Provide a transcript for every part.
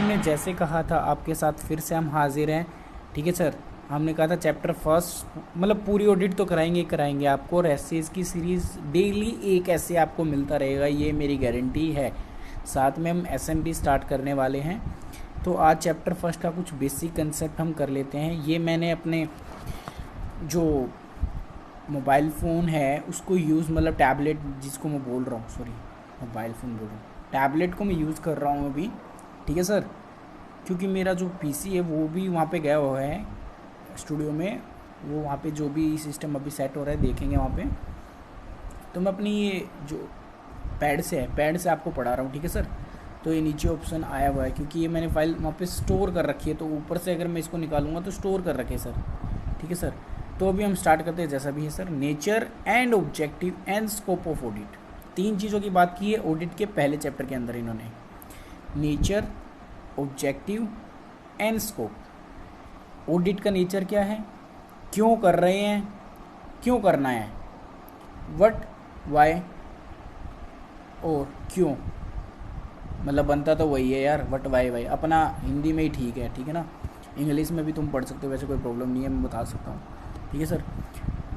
हमने जैसे कहा था आपके साथ फिर से हम हाजिर हैं। ठीक है सर, हमने कहा था चैप्टर फर्स्ट मतलब पूरी ऑडिट तो कराएंगे कराएंगे आपको, और ऐसे इसकी सीरीज़ डेली एक ऐसे आपको मिलता रहेगा, ये मेरी गारंटी है। साथ में हम एसएमपी स्टार्ट करने वाले हैं। तो आज चैप्टर फर्स्ट का कुछ बेसिक कंसेप्ट हम कर लेते हैं। ये मैंने अपने जो मोबाइल फ़ोन है उसको यूज़, मतलब टैबलेट जिसको मैं बोल रहा हूँ, सॉरी मोबाइल फ़ोन बोल रहा हूँ, टैबलेट को मैं यूज़ कर रहा हूँ अभी। ठीक है सर, क्योंकि मेरा जो पीसी है वो भी वहाँ पे गया हुआ है स्टूडियो में, वो वहाँ पे जो भी सिस्टम अभी सेट हो रहा है देखेंगे वहाँ पे। तो मैं अपनी ये जो पैड से आपको पढ़ा रहा हूँ। ठीक है सर, तो ये नीचे ऑप्शन आया हुआ है क्योंकि ये मैंने फाइल वहाँ पे स्टोर कर रखी है, तो ऊपर से अगर मैं इसको निकालूंगा तो स्टोर कर रखे सर। ठीक है सर, तो अभी हम स्टार्ट करते हैं जैसा भी है sir. Nature and objective and scope of audit, 3 चीज़ों की बात की है ऑडिट के पहले चैप्टर के अंदर इन्होंने। Nature, objective and scope. Audit का नेचर क्या है, क्यों कर रहे हैं, क्यों करना है, व्हाट, वाई और क्यों, मतलब बनता तो वही है यार, व्हाट वाई वाई, अपना हिंदी में ही ठीक है। ठीक है ना, इंग्लिश में भी तुम पढ़ सकते हो, वैसे कोई प्रॉब्लम नहीं है, मैं बता सकता हूँ। ठीक है सर,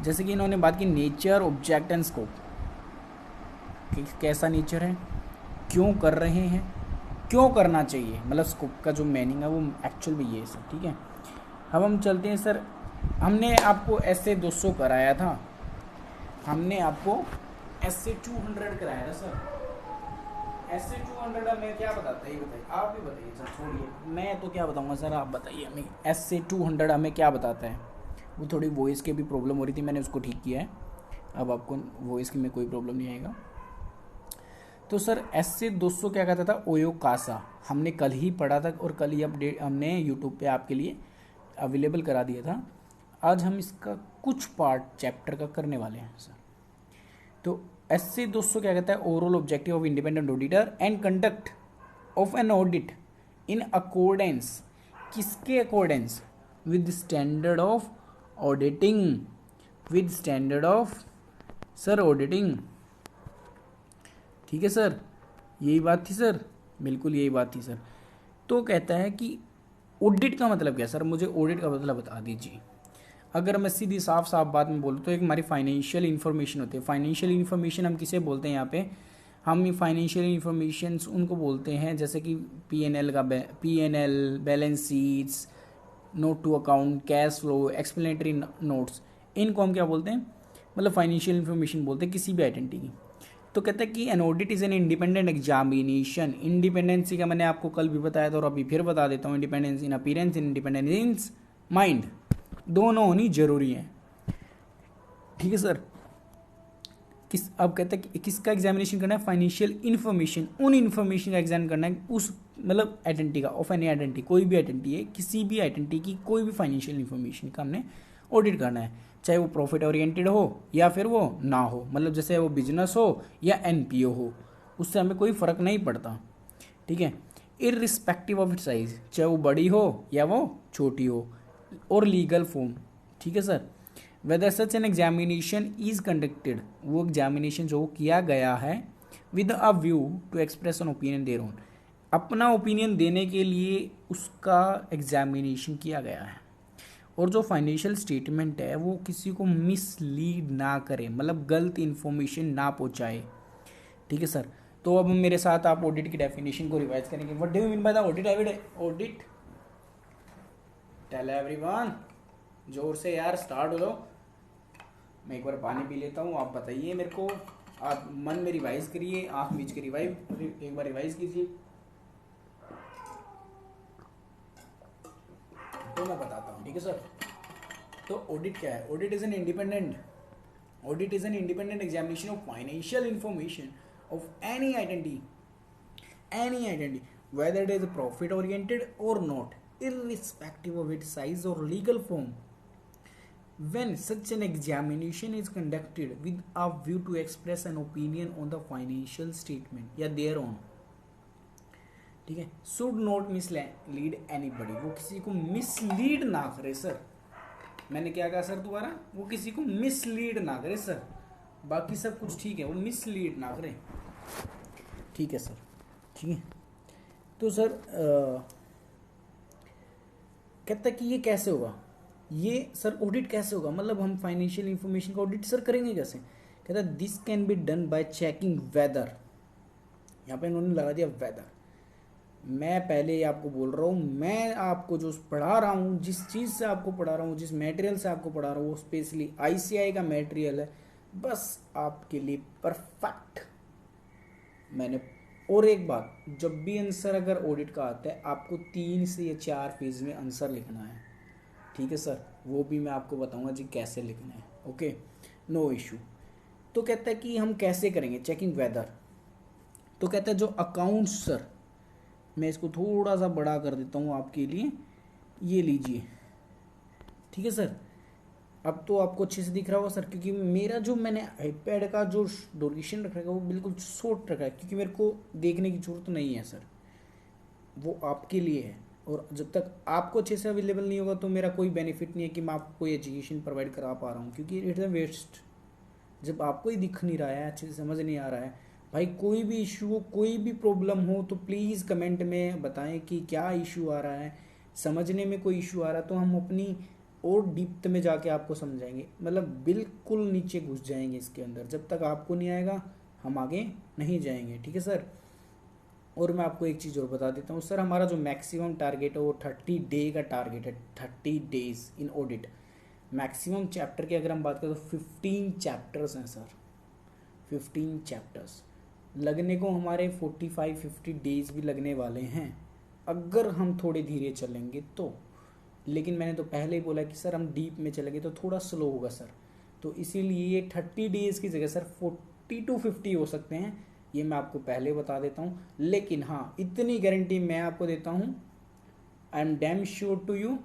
जैसे कि इन्होंने बात की नेचर, ऑब्जेक्ट एंड स्कोप, कैसा नेचर है, क्यों कर रहे हैं, क्यों करना चाहिए, मतलब स्कोप का जो मीनिंग है वो एक्चुअल में ये है सर। ठीक है, अब हम चलते हैं सर। हमने आपको ऐसे 200 कराया था, हमने आपको ऐसे 200 कराया था सर। ऐसे 200 हमें क्या बताता है ये बताइए, आप भी बताइए सर, छोड़िए मैं तो क्या बताऊंगा सर, आप बताइए हमें ऐसे 200 हमें क्या बताता है। वो थोड़ी वॉइस की भी प्रॉब्लम हो रही थी, मैंने उसको ठीक किया है, अब आपको वॉइस की में कोई प्रॉब्लम नहीं आएगा। तो सर ऐसे 200 क्या कहता था, ओयो कासा, हमने कल ही पढ़ा था और कल ही अपडेट हमने यूट्यूब पे आपके लिए अवेलेबल करा दिया था। आज हम इसका कुछ पार्ट चैप्टर का करने वाले हैं सर। तो एससी 200 क्या कहता है, overall objective of independent auditor and conduct of an audit in accordance, किसके accordance, with standard of auditing, with standard of sir auditing. ठीक है सर, यही बात थी सर, बिल्कुल यही बात थी सर। तो कहता है कि ऑडिट का मतलब क्या सर, मुझे ऑडिट का मतलब बता दीजिए। अगर मैं सीधी साफ साफ बात में बोलूँ तो एक हमारी फाइनेंशियल इन्फॉर्मेशन होती है। फाइनेंशियल इन्फॉर्मेशन हम किसे बोलते हैं यहाँ पे, हम फाइनेंशियल इन्फॉर्मेशन उनको बोलते हैं जैसे कि पीएनएल का PNL, balance sheets, note to account, cash flow, explanatory notes, इनको हम क्या बोलते हैं, मतलब फाइनेंशियल इन्फॉर्मेशन बोलते हैं किसी भी आइडेंटिटी की। तो कहता है कि an audit is an independent examination. Independency का मैंने आपको कल भी बताया था और अभी फिर बता देता हूँ, independence in appearance, independence in mind, दोनों होनी जरूरी है। ठीक है सर, अब कहता है कि किसका एग्जामिनेशन करना है, फाइनेंशियल इन्फॉर्मेशन, उन इन्फॉर्मेशन का एग्जाम करना है उस मतलब आइडेंटिटी का, ऑफ एनी आइडेंटिटी, कोई भी आइडेंटिटी है, किसी भी आइडेंटिटी की कोई भी फाइनेंशियल इन्फॉर्मेशन का हमने ऑडिट करना है, चाहे वो प्रॉफिट ओरिएंटेड हो या फिर वो ना हो, मतलब जैसे वो बिजनेस हो या एनपीओ हो, उससे हमें कोई फ़र्क नहीं पड़ता। ठीक है, इररिस्पेक्टिव ऑफ इट साइज, चाहे वो बड़ी हो या वो छोटी हो, और लीगल फॉर्म। ठीक है sir, whether such an examination is conducted, वो एग्जामिनेशन जो किया गया है with a view to express an opinion their own, अपना ओपिनियन देने के लिए उसका एग्जामिनेशन किया गया है, और जो फाइनेंशियल स्टेटमेंट है वो किसी को मिसलीड ना करे, मतलब गलत इन्फॉर्मेशन ना पहुंचाए। ठीक है सर, तो अब मेरे साथ आप ऑडिट की डेफिनेशन को रिवाइज करेंगे। What do you mean by the audit? Audit, tell everyone, जोर से यार स्टार्ट हो लो। मैं एक बार पानी पी लेता हूँ, आप बताइए मेरे को, आप मन में रिवाइज करिए, आँख मीच के एक बार रिवाइज कीजिए, तो मैं बताता हूँ। ठीक है सर, तो ऑडिट क्या है, audit is an independent examination of financial information of any identity, whether it is profit oriented or not, irrespective of its size or legal form. When such an examination is conducted with a view to express an opinion on the financial statement या their own, ठीक है, should not mislead anybody, वो किसी को mislead ना करे sir. मैंने क्या कहा सर दोबारा, वो किसी को मिसलीड ना करे सर, बाकी सब कुछ ठीक है, वो मिसलीड ना करे। ठीक है सर, ठीक है। तो सर कहता है कि ये कैसे होगा, ये सर ऑडिट कैसे होगा, मतलब हम फाइनेंशियल इंफॉर्मेशन का ऑडिट सर करेंगे कैसे। कहता है this can be done by checking weather, यहाँ पे इन्होंने लगा दिया वेदर। मैं पहले ही आपको बोल रहा हूँ, मैं आपको जो पढ़ा रहा हूँ, जिस चीज़ से आपको पढ़ा रहा हूँ, जिस मटेरियल से आपको पढ़ा रहा हूँ, वो स्पेशली आईसीआई का मटेरियल है, बस आपके लिए परफेक्ट। मैंने और एक बात, जब भी आंसर अगर ऑडिट का आता है आपको 3 से या 4 पेज में आंसर लिखना है, ठीक है सर, वो भी मैं आपको बताऊंगा जी कैसे लिखना है, ओके, नो इशू। तो कहता है कि हम कैसे करेंगे चेकिंग वेदर। तो कहता है जो अकाउंट्स सर, मैं इसको थोड़ा सा बड़ा कर देता हूँ आपके लिए, ये लीजिए, ठीक है सर। अब तो आपको अच्छे से दिख रहा होगा सर, क्योंकि मेरा जो मैंने आईपैड का जो ड्यूरेशन रखा है वो बिल्कुल शॉर्ट रखा है, क्योंकि मेरे को देखने की जरूरत नहीं है सर, वो आपके लिए है। और जब तक आपको अच्छे से अवेलेबल नहीं होगा तो मेरा कोई बेनिफिट नहीं है कि मैं आपको कोई एजुकेशन प्रोवाइड करा पा रहा हूँ, क्योंकि इट्स अ वेस्ट। जब आपको ही दिख नहीं रहा है, अच्छे से समझ नहीं आ रहा है, भाई कोई भी इशू हो, कोई भी प्रॉब्लम हो तो प्लीज़ कमेंट में बताएं कि क्या इशू आ रहा है। समझने में कोई इशू आ रहा है तो हम अपनी और डीप्थ में जाके आपको समझाएंगे, मतलब बिल्कुल नीचे घुस जाएंगे इसके अंदर। जब तक आपको नहीं आएगा हम आगे नहीं जाएंगे, ठीक है सर। और मैं आपको एक चीज़ और बता देता हूँ सर, हमारा जो मैक्सिमम टारगेट है वो 30 डे का टारगेट है, 30 days in audit. Maximum chapter की अगर हम बात करें तो 15 चैप्टर्स हैं सर, 15 चैप्टर्स। लगने को हमारे 45-50 डेज भी लगने वाले हैं अगर हम थोड़े धीरे चलेंगे तो। लेकिन मैंने तो पहले ही बोला कि सर हम डीप में चलेंगे तो थोड़ा स्लो होगा सर, तो इसीलिए ये 30 डेज़ की जगह सर 40 to 50 हो सकते हैं, ये मैं आपको पहले बता देता हूँ। लेकिन हाँ, इतनी गारंटी मैं आपको देता हूँ, I am damn sure to you,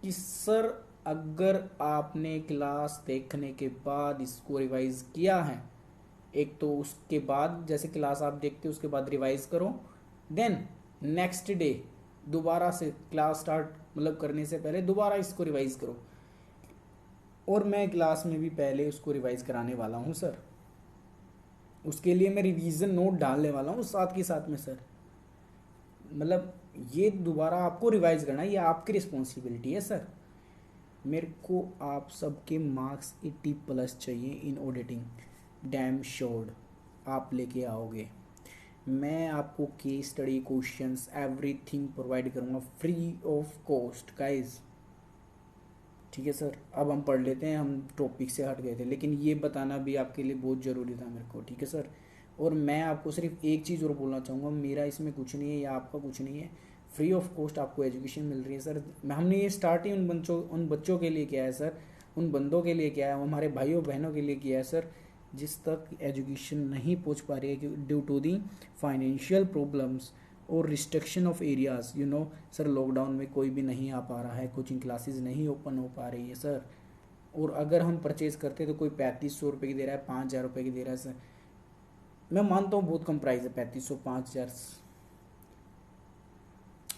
कि सर अगर आपने क्लास देखने के बाद इसको रिवाइज किया है, एक तो उसके बाद जैसे क्लास आप देखते हो उसके बाद रिवाइज करो, देन नेक्स्ट डे दोबारा से क्लास स्टार्ट मतलब करने से पहले दोबारा इसको रिवाइज करो। और मैं क्लास में भी पहले उसको रिवाइज कराने वाला हूँ सर, उसके लिए मैं रिवीजन नोट डालने वाला हूँ साथ के साथ में सर। मतलब ये दोबारा आपको रिवाइज करना, ये आपकी रिस्पॉन्सिबिलिटी है सर। मेरे को आप सबके मार्क्स 80+ चाहिए इन ऑडिटिंग, डैम श्योर्ड आप लेके आओगे। मैं आपको case study questions everything provide करूँगा फ्री ऑफ कॉस्ट गाइज, ठीक है सर। अब हम पढ़ लेते हैं, हम टॉपिक से हट गए थे, लेकिन ये बताना भी आपके लिए बहुत ज़रूरी था मेरे को, ठीक है सर। और मैं आपको सिर्फ एक चीज़ और बोलना चाहूँगा, मेरा इसमें कुछ नहीं है या आपका कुछ नहीं है, फ्री ऑफ कॉस्ट आपको एजुकेशन मिल रही है सर। हमने ये स्टार्ट ही उन बच्चों के लिए किया है सर, उन बंदों के लिए किया है, हमारे भाइयों बहनों के लिए किया है सर, जिस तक एजुकेशन नहीं पहुंच पा रही है due to the financial problems और restriction of areas, you know sir. Lockdown में कोई भी नहीं आ पा रहा है, कोचिंग क्लासेस नहीं ओपन हो पा रही है सर। और अगर हम परचेज़ करते तो कोई 3500 रुपये की दे रहा है, 5000 रुपये की दे रहा है सर। मैं मानता हूँ बहुत कम प्राइस है, 3500 5000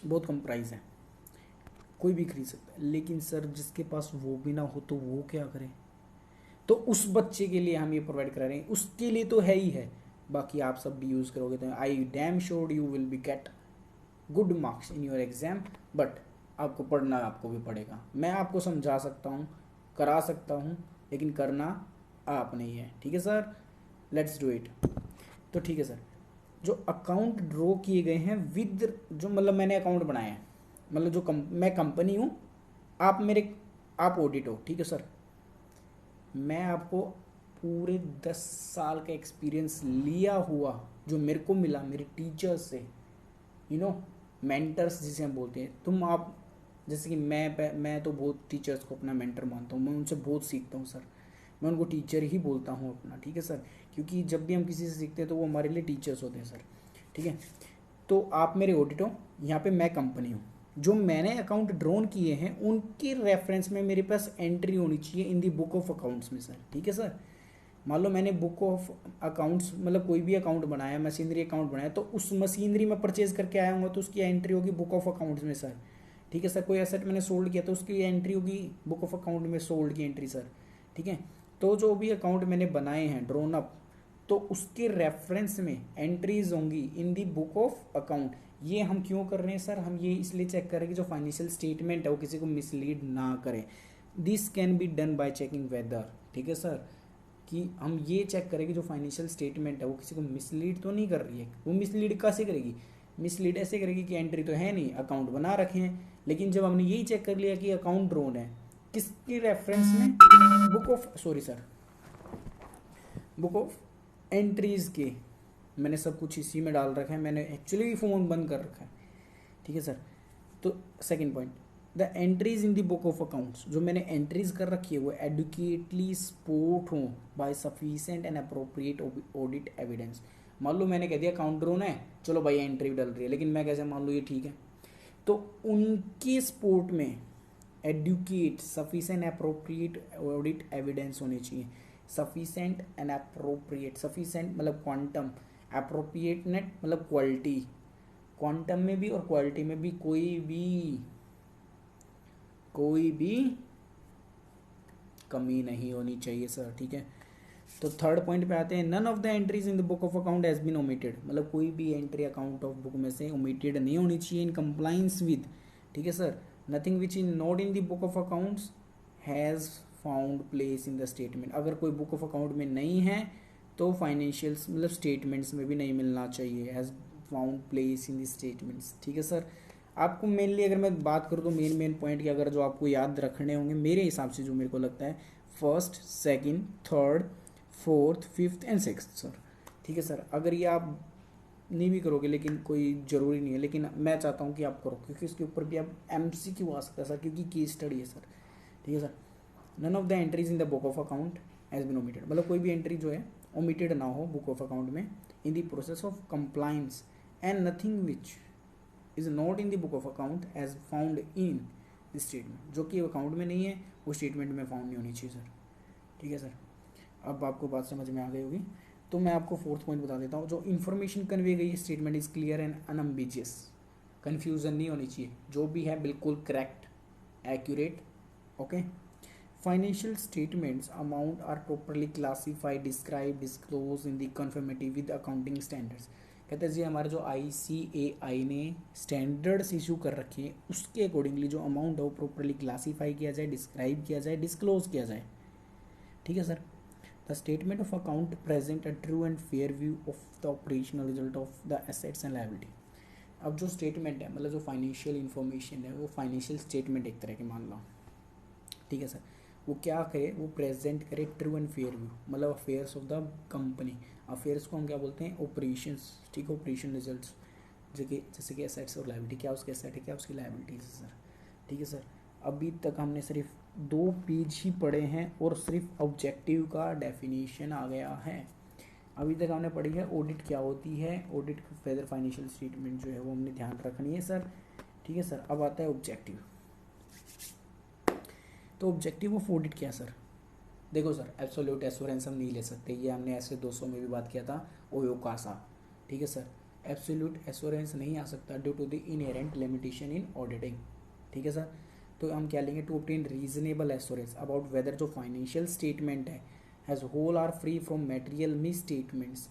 बहुत कम प्राइस है, कोई भी खरीद सकता है। लेकिन सर जिसके पास वो भी ना हो तो वो क्या करे, तो उस बच्चे के लिए हम ये प्रोवाइड करा रहे हैं, उसके लिए तो है ही है। बाकी आप सब भी यूज़ करोगे तो I damn sure you will be get good marks in your exam. But आपको पढ़ना आपको भी पड़ेगा। मैं आपको समझा सकता हूँ, करा सकता हूँ, लेकिन करना आप नहीं है, ठीक है सर। Let's do it. तो ठीक है सर, जो अकाउंट ड्रॉ किए गए हैं विद, जो मतलब मैंने अकाउंट बनाए हैं, मतलब जो मैं कंपनी हूँ, आप ऑडिट हो, ठीक है सर। मैं आपको पूरे 10 साल का एक्सपीरियंस लिया हुआ जो मेरे को मिला मेरे टीचर्स से, यू नो मेंटर्स जिसे हम बोलते हैं, तुम आप जैसे कि मैं तो बहुत टीचर्स को अपना मेंटर मानता हूँ, मैं उनसे बहुत सीखता हूँ सर। मैं उनको टीचर ही बोलता हूँ अपना, ठीक है सर, क्योंकि जब भी हम किसी से सीखते हैं तो वो हमारे लिए टीचर्स होते हैं सर, ठीक है। तो आप मेरे ऑडिट हो, यहाँ पे मैं कंपनी हूँ। जो मैंने अकाउंट ड्रॉन किए हैं उनके रेफरेंस में मेरे पास एंट्री होनी चाहिए इन दी बुक ऑफ अकाउंट्स में सर, ठीक है सर। मान लो मैंने बुक ऑफ अकाउंट्स मतलब कोई भी अकाउंट बनाया, मशीनरी अकाउंट बनाया, तो उस मशीनरी में परचेज करके आया हूँ तो उसकी एंट्री होगी बुक ऑफ अकाउंट्स में सर, ठीक है सर। कोई एसेट मैंने सोल्ड किया तो उसकी एंट्री होगी बुक ऑफ अकाउंट में, सोल्ड की एंट्री सर, ठीक है। तो जो भी अकाउंट मैंने बनाए हैं ड्रोन अप, तो उसके रेफरेंस में एंट्रीज होंगी इन दी बुक ऑफ अकाउंट। ये हम क्यों कर रहे हैं सर? हम ये इसलिए चेक कर रहे हैं कि जो फाइनेंशियल स्टेटमेंट है वो किसी को मिसलीड ना करे। This can be done by checking weather, ठीक है सर, कि हम ये चेक करें कि जो फाइनेंशियल स्टेटमेंट है वो किसी को मिसलीड तो नहीं कर रही है। वो मिसलीड कैसे करेगी? मिसलीड ऐसे करेगी कि एंट्री तो है नहीं, अकाउंट बना रखे हैं, लेकिन जब हमने यही चेक कर लिया कि अकाउंट ड्रोन है, किसकी रेफरेंस में? Book of sorry sir book of entries के। मैंने सब कुछ इसी में डाल रखा है, मैंने एक्चुअली फ़ोन बंद कर रखा है, ठीक है सर। तो second point, the entries in the book of accounts, जो मैंने एंट्रीज कर रखी है वो एडुकेटली सपोर्ट हो by sufficient and appropriate audit evidence. मान लो मैंने कह दिया अकाउंट ड्रोन है, चलो भाई एंट्री डल रही है, लेकिन मैं कैसे मान लो ये ठीक है? तो उनकी सपोर्ट में adequate sufficient appropriate audit evidence होने चाहिए। सफिशिएंट एंड अप्रोप्रिएट, सफिशिएंट मतलब क्वांटम, अप्रोप्रिएट नेट मतलब क्वालिटी, क्वांटम में भी और क्वालिटी में भी कोई भी कमी नहीं होनी चाहिए सर, ठीक है। तो थर्ड पॉइंट पे आते हैं, none of the entries in the book of account has been omitted, मतलब कोई भी एंट्री अकाउंट ऑफ बुक में से ओमिटेड नहीं होनी चाहिए इन कंप्लाइंस विद, ठीक है sir. Nothing which is not in the book of accounts has found place in the statement, अगर कोई बुक ऑफ अकाउंट में नहीं है तो फाइनेंशियल्स मतलब स्टेटमेंट्स में भी नहीं मिलना चाहिए, has found place in the statements, ठीक है सर। आपको मेनली अगर मैं बात करूँ तो मेन पॉइंट की अगर जो आपको याद रखने होंगे मेरे हिसाब से, जो मेरे को लगता है, first, second, third, fourth, fifth and sixth sir, ठीक है सर। अगर ये आप नहीं भी करोगे, लेकिन कोई ज़रूरी नहीं है, लेकिन मैं चाहता हूँ कि आप करो, क्योंकि इसके ऊपर भी आप MCQ आ सकता है सर, क्योंकि केस स्टडी है सर, ठीक है sir. None of the entries in the book of account has been omitted, मतलब कोई भी एंट्री जो है ओमिटेड ना हो बुक ऑफ अकाउंट में in the process of compliance, and nothing which is not in the book of account as found in the statement, जो कि अकाउंट में नहीं है वो स्टेटमेंट में फाउंड नहीं होनी चाहिए सर, ठीक है सर। अब आपको बात समझ में आ गई होगी, तो मैं आपको फोर्थ पॉइंट बता देता हूँ। जो इन्फॉर्मेशन कन्वे गई है statement is clear and unambiguous, confusion नहीं होनी चाहिए, जो भी है बिल्कुल correct, accurate, okay. Financial statements amount are properly classified, describe, disclose in the conformative with accounting standards. कहते हैं जी हमारे जो ICAI ने स्टैंडर्ड्स इशू कर रखे हैं उसके अकॉर्डिंगली जो अमाउंट है वो प्रॉपरली क्लासीफाई किया जाए, डिस्क्राइब किया जाए, डिस्क्लोज किया जाए, ठीक है sir. The statement of account present a true and fair view of the operational result of the assets and liability. अब जो स्टेटमेंट है मतलब जो फाइनेंशियल इन्फॉर्मेशन है वो फाइनेंशियल स्टेटमेंट एक तरह के मान लो, ठीक है सर, वो क्या करे, वो प्रेजेंट करे ट्रू एंड फेयर व्यू, मतलब affairs of the company. Affairs को हम क्या बोलते हैं? ऑपरेशंस, ठीक है, ऑपरेशन रिजल्ट्स, जैसे कि एसेट्स और लायबिलिटी, क्या उसके एसेट है क्या उसकी लायबिलिटीज है सर, ठीक है सर। अभी तक हमने सिर्फ 2 पेज ही पढ़े हैं और सिर्फ ऑब्जेक्टिव का डेफिनेशन आ गया है। अभी तक हमने पढ़ी है ऑडिट क्या होती है, ऑडिट फेदर फाइनेंशियल स्टेटमेंट जो है वो हमने ध्यान रखनी है सर, ठीक है सर। अब आता है ऑब्जेक्टिव। तो ऑब्जेक्टिव ऑफ ऑडिट क्या सर? देखो सर, एब्सोल्यूट एश्योरेंस हम नहीं ले सकते, ये हमने ऐसे 200 में भी बात किया था, ओयोकासा, ठीक है सर। एब्सोल्यूट एश्योरेंस नहीं आ सकता due to the inherent limitation in auditing, ठीक है सर। तो हम क्या लेंगे? To obtain reasonable assurance about whether जो फाइनेंशियल स्टेटमेंट है has whole are free from material misstatements,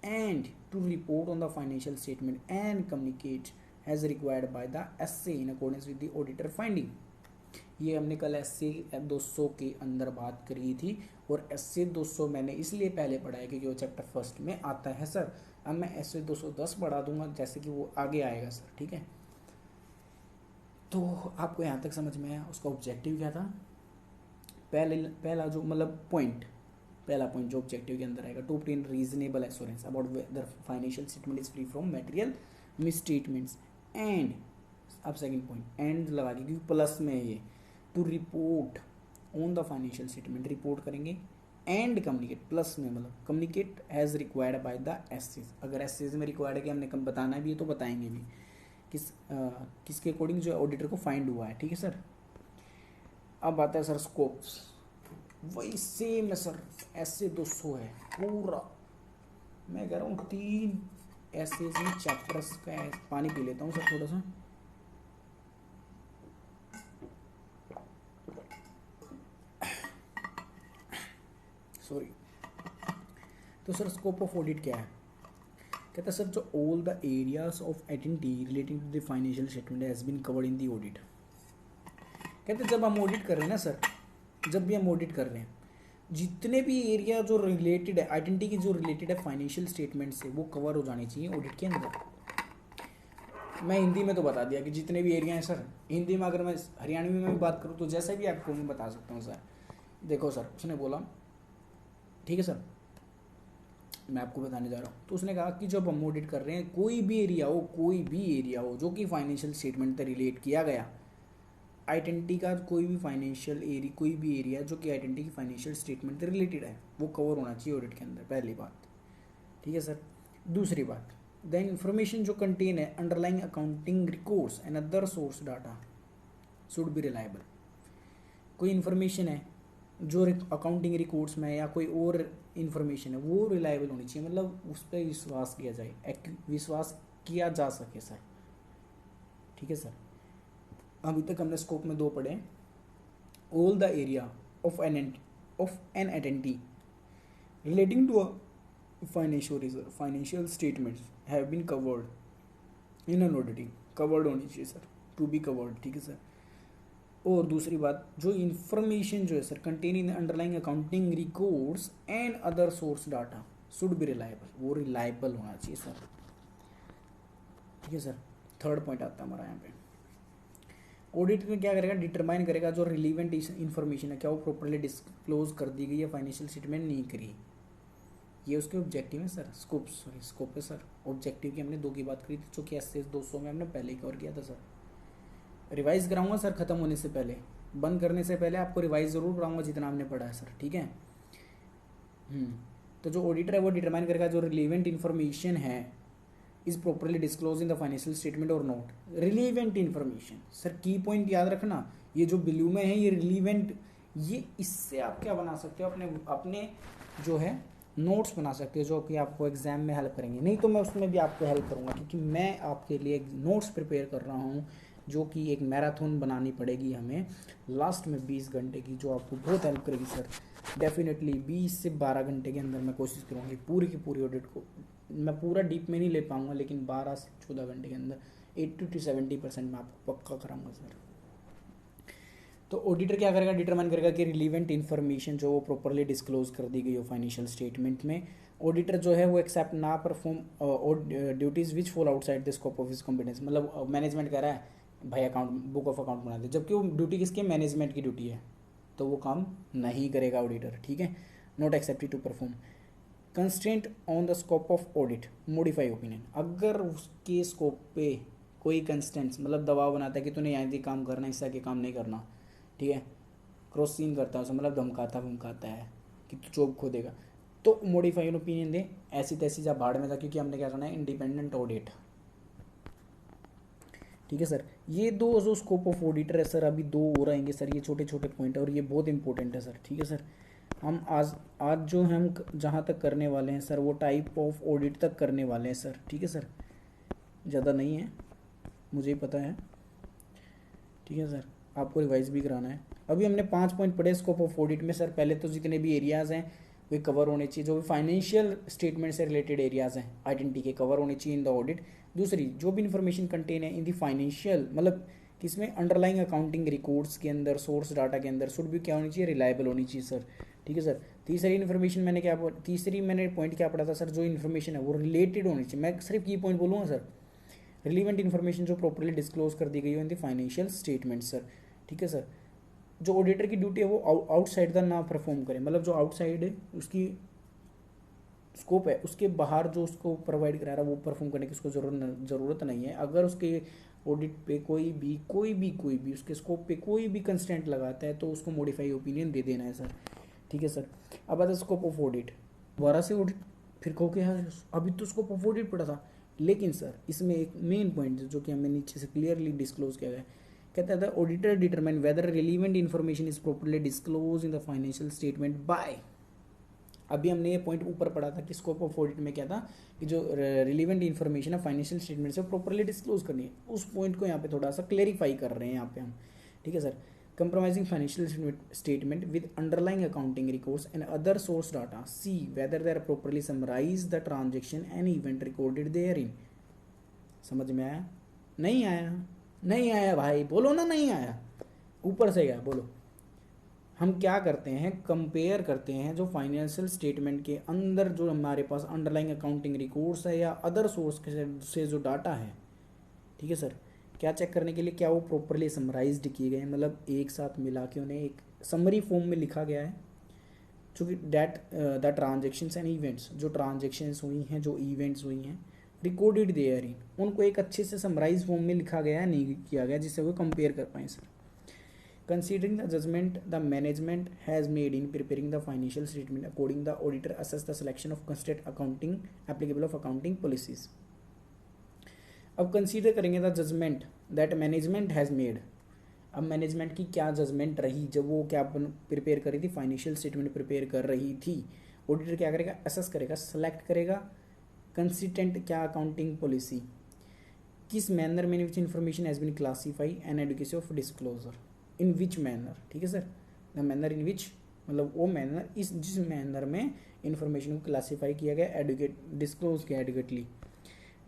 and to report on the financial statement and communicate as required by the SA in accordance with the auditor finding. ये हमने कल S A 200 के अंदर बात करी थी, और एसए 200 मैंने इसलिए पहले पढ़ा है क्योंकि वो चैप्टर फर्स्ट में आता है सर। अब मैं एसए 210 पढ़ा दूंगा जैसे कि वो आगे आएगा सर, ठीक है। तो आपको यहाँ तक समझ में आया उसका ऑब्जेक्टिव क्या था? पहला जो मतलब पहला पॉइंट जो ऑब्जेक्टिव के अंदर आएगा, to obtain reasonable assurance about whether financial statement is free from material misstatements, and अब सेकंड पॉइंट एंड लगा दी क्योंकि प्लस में है ये, to report on the financial statement, report करेंगे, एंड कम्युनिकेट, प्लस में मतलब communicate as required by the SS. अगर एसएस में रिक्वायर्ड है कि हमने कम बताना भी है तो बताएंगे भी, किसके अकॉर्डिंग जो ऑडिटर को फाइंड हुआ है, ठीक है सर। अब आता है सर स्कोप्स, वही सेम है सर, ऐसे 200 है पूरा। मैं कह रहा हूँ 3 ऐसे चैप्टर्स का पानी पी लेता हूँ सर थोड़ा सा। सॉरी। तो सर स्कोप ऑफ ऑडिट क्या है? कहता है सर जो all the areas of identity relating to the financial statement has been covered in the audit. कहते हैं जब हम ऑडिट कर रहे हैं ना सर, जब भी हम ऑडिट कर रहे हैं, जितने भी एरिया जो रिलेटेड है आइडेंटिटी की, जो रिलेटेड है फाइनेंशियल स्टेटमेंट से, वो कवर हो जानी चाहिए ऑडिट के अंदर। मैं हिंदी में तो बता दिया कि जितने भी एरिया हैं सर, हिंदी में अगर मैं हरियाणवी में भी बात करूँ तो जैसा भी आपको मैं बता सकता हूँ सर। देखो सर, उसने बोला ठीक है सर, मैं आपको बताने जा रहा हूँ। तो उसने कहा कि जब हम ऑडिट कर रहे हैं कोई भी एरिया हो जो कि फाइनेंशियल स्टेटमेंट से रिलेट किया गया, आइडेंटिटी का कोई भी फाइनेंशियल एरिया, कोई भी एरिया जो कि आइडेंटिटी की फाइनेंशियल स्टेटमेंट से रिलेटेड है, वो कवर होना चाहिए ऑडिट के अंदर, पहली बात। ठीक है सर। दूसरी बात, द इंफॉर्मेशन जो कंटेन है underlying accounting records and other source data should be reliable. कोई इन्फॉर्मेशन है जो अकाउंटिंग रिकॉर्ड्स में या कोई और इन्फॉर्मेशन है, वो रिलायबल होनी चाहिए, मतलब उस पर विश्वास किया जाए, विश्वास किया जा सके सर। ठीक है सर। अभी तक हमने स्कोप में 2 पढ़े। All the area of an identity relating to financial statements have been covered in an auditing. Covered होनी चाहिए सर, टू बी कवर्ड। ठीक है सर। और दूसरी बात, जो इन्फॉर्मेशन जो है sir contain in underlying accounting records and other source data should be reliable, वो रिलायबल होना चाहिए सर। ठीक है सर। थर्ड पॉइंट आता है हमारा यहाँ पे, ऑडिट में क्या करेगा, डिटरमाइन करेगा जो रिलीवेंट इन्फॉर्मेशन है क्या वो प्रॉपरली डिस्क्लोज कर दी गई है, फाइनेंशियल स्टेटमेंट नहीं करी। ये उसके ऑब्जेक्टिव है सर, स्कोप है सर। ऑब्जेक्टिव की हमने 2 की बात करी थी, जो कि एसएस 200 में हमने पहले ही कवर किया था सर। रिवाइज कराऊंगा सर ख़त्म होने से पहले, बंद करने से पहले आपको रिवाइज ज़रूर कराऊंगा जितना हमने पढ़ा है सर। ठीक है। तो जो ऑडिटर है वो डिटरमाइन करेगा जो रिलीवेंट इन्फॉर्मेशन है is properly disclose in the financial statement और नोट। रिलीवेंट इन्फॉर्मेशन सर, की पॉइंट याद रखना, ये जो ब्लू में है ये रिलीवेंट, ये इससे आप क्या बना सकते हो, अपने जो है नोट्स बना सकते हो जो कि आपको एग्जाम में हेल्प करेंगे। नहीं तो मैं उसमें भी आपको हेल्प करूँगा, क्योंकि मैं आपके लिए नोट्स प्रिपेयर कर रहा हूँ जो कि एक मैराथन बनानी पड़ेगी हमें लास्ट में 20 घंटे की, जो आपको बहुत हेल्प करेगी सर। डेफिनेटली 20 से 12 घंटे के अंदर मैं कोशिश करूँगी पूरी की पूरी ऑडिट को, मैं पूरा डीप में नहीं ले पाऊँगा, लेकिन 12 से 14 घंटे के अंदर 80 to 70% मैं आपको पक्का कराऊँगा सर। तो ऑडिटर क्या करेगा, डिटरमाइन करेगा कि रिलीवेंट इन्फॉर्मेशन जो वो प्रॉपरली डिस्क्लोज कर दी गई हो फाइनेंशियल स्टेटमेंट में। ऑडिटर जो है वो एक्सेप्ट ना perform duties which fall outside the scope of his competence. मतलब मैनेजमेंट कह रहा है भाई अकाउंट बुक ऑफ अकाउंट बना दे, जबकि वो ड्यूटी किसकी, मैनेजमेंट की ड्यूटी है, तो वो काम नहीं करेगा ऑडिटर। ठीक है। Not accepted to perform constraint on the scope of audit, modify opinion. अगर उसके स्कोप पे कोई कंस्टेंट्स मतलब दबाव बनाता है कि तूने यहाँ काम करना, इससे आगे काम नहीं करना, ठीक है, क्रॉस सीन करता है उसे, मतलब धमकाता है कि तू जॉब खो देगा, तो मॉडिफाई ओपिनियन दे, ऐसी तैसी जा भाड़ में था, क्योंकि हमने क्या करना है, इंडिपेंडेंट ऑडिट। ठीक है सर। ये 2 जो स्कोप ऑफ ऑडिटर है सर, अभी 2 और आएंगे सर, ये छोटे छोटे पॉइंट है और ये बहुत इंपॉर्टेंट है सर। ठीक है सर। हम आज जो हम जहाँ तक करने वाले हैं सर, वो टाइप ऑफ ऑडिट तक करने वाले हैं सर। ठीक है सर। ज़्यादा नहीं है, मुझे ही पता है। ठीक है सर। आपको रिवाइज भी कराना है। अभी हमने 5 पॉइंट पढ़े स्कोप ऑफ ऑडिट में सर। पहले तो जितने भी एरियाज़ हैं वे कवर होने चाहिए, जो भी फाइनेंशियल स्टेटमेंट से रिलेटेड एरियाज़ हैं आइडेंटिटी के, कवर होने चाहिए इन द ऑडिट। दूसरी, जो भी इन्फॉर्मेशन कंटेन है इन दी फाइनेंशियल, मतलब किसमें, अंडरलाइंग अकाउंटिंग रिकॉर्ड्स के अंदर, सोर्स डाटा के अंदर, शुड भी क्या होनी चाहिए, रिलायबल होनी चाहिए सर। ठीक है सर। तीसरी मैंने पॉइंट क्या पढ़ा था सर, जो इन्फॉर्मेशन है वो रिलेटेड होनी चाहिए। मैं सिर्फ की पॉइंट बोलूँगा सर, रिलीवेंट इन्फॉर्मेशन जो प्रॉपरली डिस्क्लोज कर दी गई हो इन दी फाइनेंशियल स्टेटमेंट सर। ठीक है सर। जो ऑडिटर की ड्यूटी है वो आउटसाइड द ना परफॉर्म करे, मतलब जो आउटसाइड है उसकी स्कोप है, उसके बाहर जो उसको प्रोवाइड करा रहा है वो परफॉर्म करने की उसको ज़रूरत नहीं है। अगर उसके ऑडिट पे कोई भी उसके स्कोप पे कोई भी कंस्टेंट लगाता है तो उसको मॉडिफाई ओपिनियन दे देना है सर। ठीक है सर। अब आता है स्कोप ऑफ ऑडिट। दोबारा से ऑडिट फिर कहो कि यार अभी तो स्कोप ऑफ ऑडिट पड़ा था, लेकिन सर इसमें एक मेन पॉइंट जो कि हमें नीचे से क्लियरली डिस्क्लोज किया गया है, कहता था auditor determine whether relevant information is properly disclose in the financial statement by. अभी हमने ये पॉइंट ऊपर पढ़ा था कि स्कोप ऑफ ऑडिट में क्या था कि जो रिलीवेंट इन्फॉर्मेशन है फाइनेंशियल स्टेटमेंट से प्रॉपरली डिस्क्लोज करनी है। उस पॉइंट को यहाँ पे थोड़ा सा क्लेरिफाई कर रहे हैं यहाँ पे हम। ठीक है sir. Compromising financial statement with underlying accounting records and other source data. See whether they are properly summarize the transaction and event recorded therein. समझ में आया? नहीं आया? नहीं आया भाई, बोलो ना नहीं आया, ऊपर से गया बोलो। हम क्या करते हैं, कंपेयर करते हैं जो फाइनेंशियल स्टेटमेंट के अंदर जो हमारे पास अंडरलाइंग अकाउंटिंग रिकॉर्ड्स है या अदर सोर्स से जो डाटा है, ठीक है सर, क्या चेक करने के लिए क्या वो प्रॉपरली समराइज्ड किए गए हैं, मतलब एक साथ मिला के उन्हें एक समरी फॉर्म में लिखा गया है। चूँकि that the transactions and events, जो ट्रांजेक्शन्स हुई हैं, जो इवेंट्स हुई हैं, रिकॉर्डेड देयर इन, उनको एक अच्छे से समराइज फॉर्म में लिखा गया है, नहीं किया गया, जिससे वो कंपेयर कर पाएँ sir. Considering the judgment the management has made in preparing the financial statement, according the auditor assess the selection of constant accounting applicable of accounting policies. अब कंसीडर करेंगे the judgement that management has made. अब management की क्या judgement रही जब वो क्या prepare कर रही थी, फाइनेंशियल स्टेटमेंट प्रिपेयर कर रही थी। ऑडिटर क्या करेगा, असेस करेगा, सेलेक्ट करेगा कंसिस्टेंट क्या अकाउंटिंग पॉलिसी, किस मैनर में which information has been classify and education of disclosure, in which manner, ठीक है sir, the manner in which, मतलब वो मैनर इस जिस मैनर में इंफॉर्मेशन को क्लासीफाई किया गया, एडुकेट डिस्क्लोज किया एडुकेटली,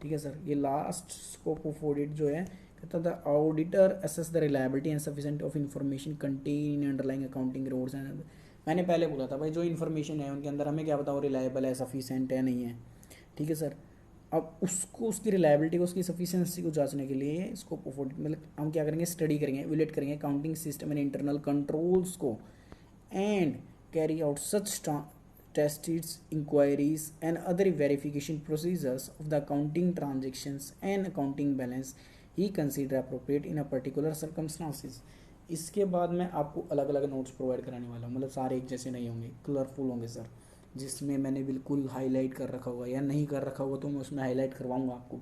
ठीक है सर। ये लास्ट स्कोप ऑफ ऑडिट जो है, कहता था auditor assess the reliability and sufficient of information contain in underlying accounting records and, मैंने पहले बोला था भाई जो इन्फॉर्मेशन है उनके अंदर हमें क्या पता वो रिलायबल है, सफिशिएंट है, नहीं है, ठीक है सर। अब उसको उसकी रिलायबिलिटी को, उसकी सफिशिएंसी को जांचने के लिए स्कोप ऑफ ऑडिट, मतलब हम क्या करेंगे, स्टडी करेंगे, इवैल्यूएट करेंगे accounting system and internal controls को, and carry out such tests, inquiries and other verification procedures of the accounting transactions and accounting balance he consider appropriate in a particular circumstances. इसके बाद मैं आपको अलग अलग notes provide कराने वाला हूँ, मतलब सारे एक जैसे नहीं होंगे, कलरफुल होंगे सर, जिसमें मैंने बिल्कुल हाईलाइट कर रखा होगा या नहीं कर रखा होगा तो मैं उसमें हाईलाइट करवाऊंगा आपको,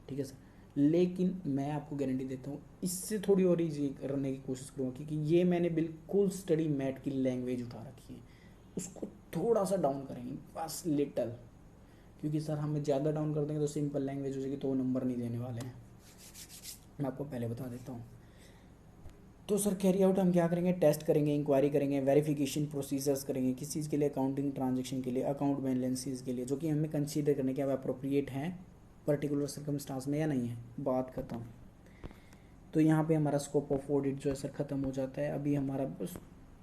ठीक है सर। लेकिन मैं आपको गारंटी देता हूँ इससे थोड़ी और ईजी करने की कोशिश करूँगा, क्योंकि ये मैंने बिल्कुल स्टडी मैट की लैंग्वेज उठा रखी है, उसको थोड़ा सा डाउन करेंगे बस लिटल, क्योंकि सर हमें ज़्यादा डाउन कर देंगे तो सिंपल लैंग्वेज हो जाएगी तो वो नंबर नहीं देने वाले हैं, मैं आपको पहले बता देता हूँ। तो सर कैरी आउट हम क्या करेंगे, टेस्ट करेंगे, इंक्वायरी करेंगे, वेरिफिकेशन प्रोसीजर्स करेंगे, किस चीज़ के लिए, अकाउंटिंग ट्रांजेक्शन के लिए, अकाउंट बैलेंसेस के लिए, जो कि हमें कंसीडर करने के अप्रोप्रिएट हैं पर्टिकुलर सर्कमस्टांस में या नहीं है, बात खत्म। तो यहाँ पे हमारा स्कोप ऑफ ऑडिट जो है सर ख़त्म हो जाता है। अभी हमारा बस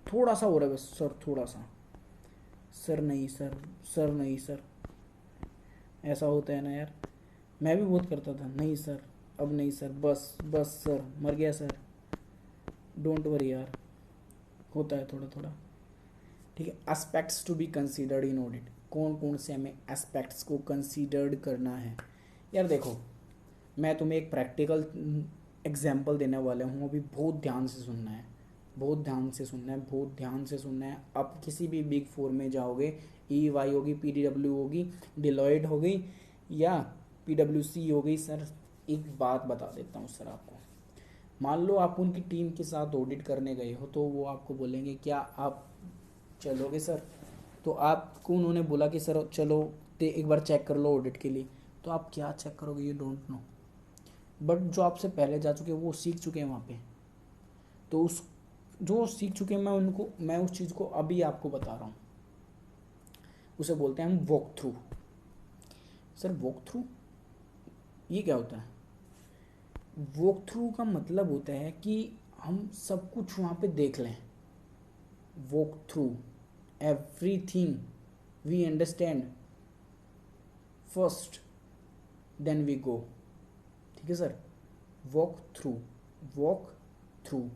थोड़ा सा हो रहा है, बस सर थोड़ा सा, सर नहीं सर, सर नहीं सर, ऐसा होता है ना यार, मैं भी बहुत करता था, नहीं सर अब नहीं सर, बस बस सर, मर गया सर, डोंट वरी यार, होता है थोड़ा थोड़ा, ठीक है। Aspects to be considered in audit, कौन कौन से हमें एस्पेक्ट्स को कंसीडर्ड करना है यार। देखो मैं तुम्हें एक प्रैक्टिकल एग्जांपल देने वाला हूँ, अभी बहुत ध्यान से सुनना है, बहुत ध्यान से सुनना है, बहुत ध्यान से सुनना है। आप किसी भी बिग फोर में जाओगे, EY होगी, PWC होगी, डिलॉयट हो गई या PwC हो गई, सर एक बात बता देता हूँ सर आपको, मान लो आप उनकी टीम के साथ ऑडिट करने गए हो तो वो आपको बोलेंगे क्या आप चलोगे सर, तो आपको उन्होंने बोला कि सर चलो एक बार चेक कर लो ऑडिट के लिए, तो आप क्या चेक करोगे, यू डोंट नो। बट जो आपसे पहले जा चुके हैं वो सीख चुके हैं वहाँ पे, तो उस जो सीख चुके हैं मैं उस चीज़ को अभी आपको बता रहा हूँ, उसे बोलते हैं हम walk through. Sir walk through ये क्या होता है, वॉक थ्रू का मतलब होता है कि हम सब कुछ वहाँ पे देख लें, walk through everything we understand first then we go, ठीक है सर। वॉक थ्रू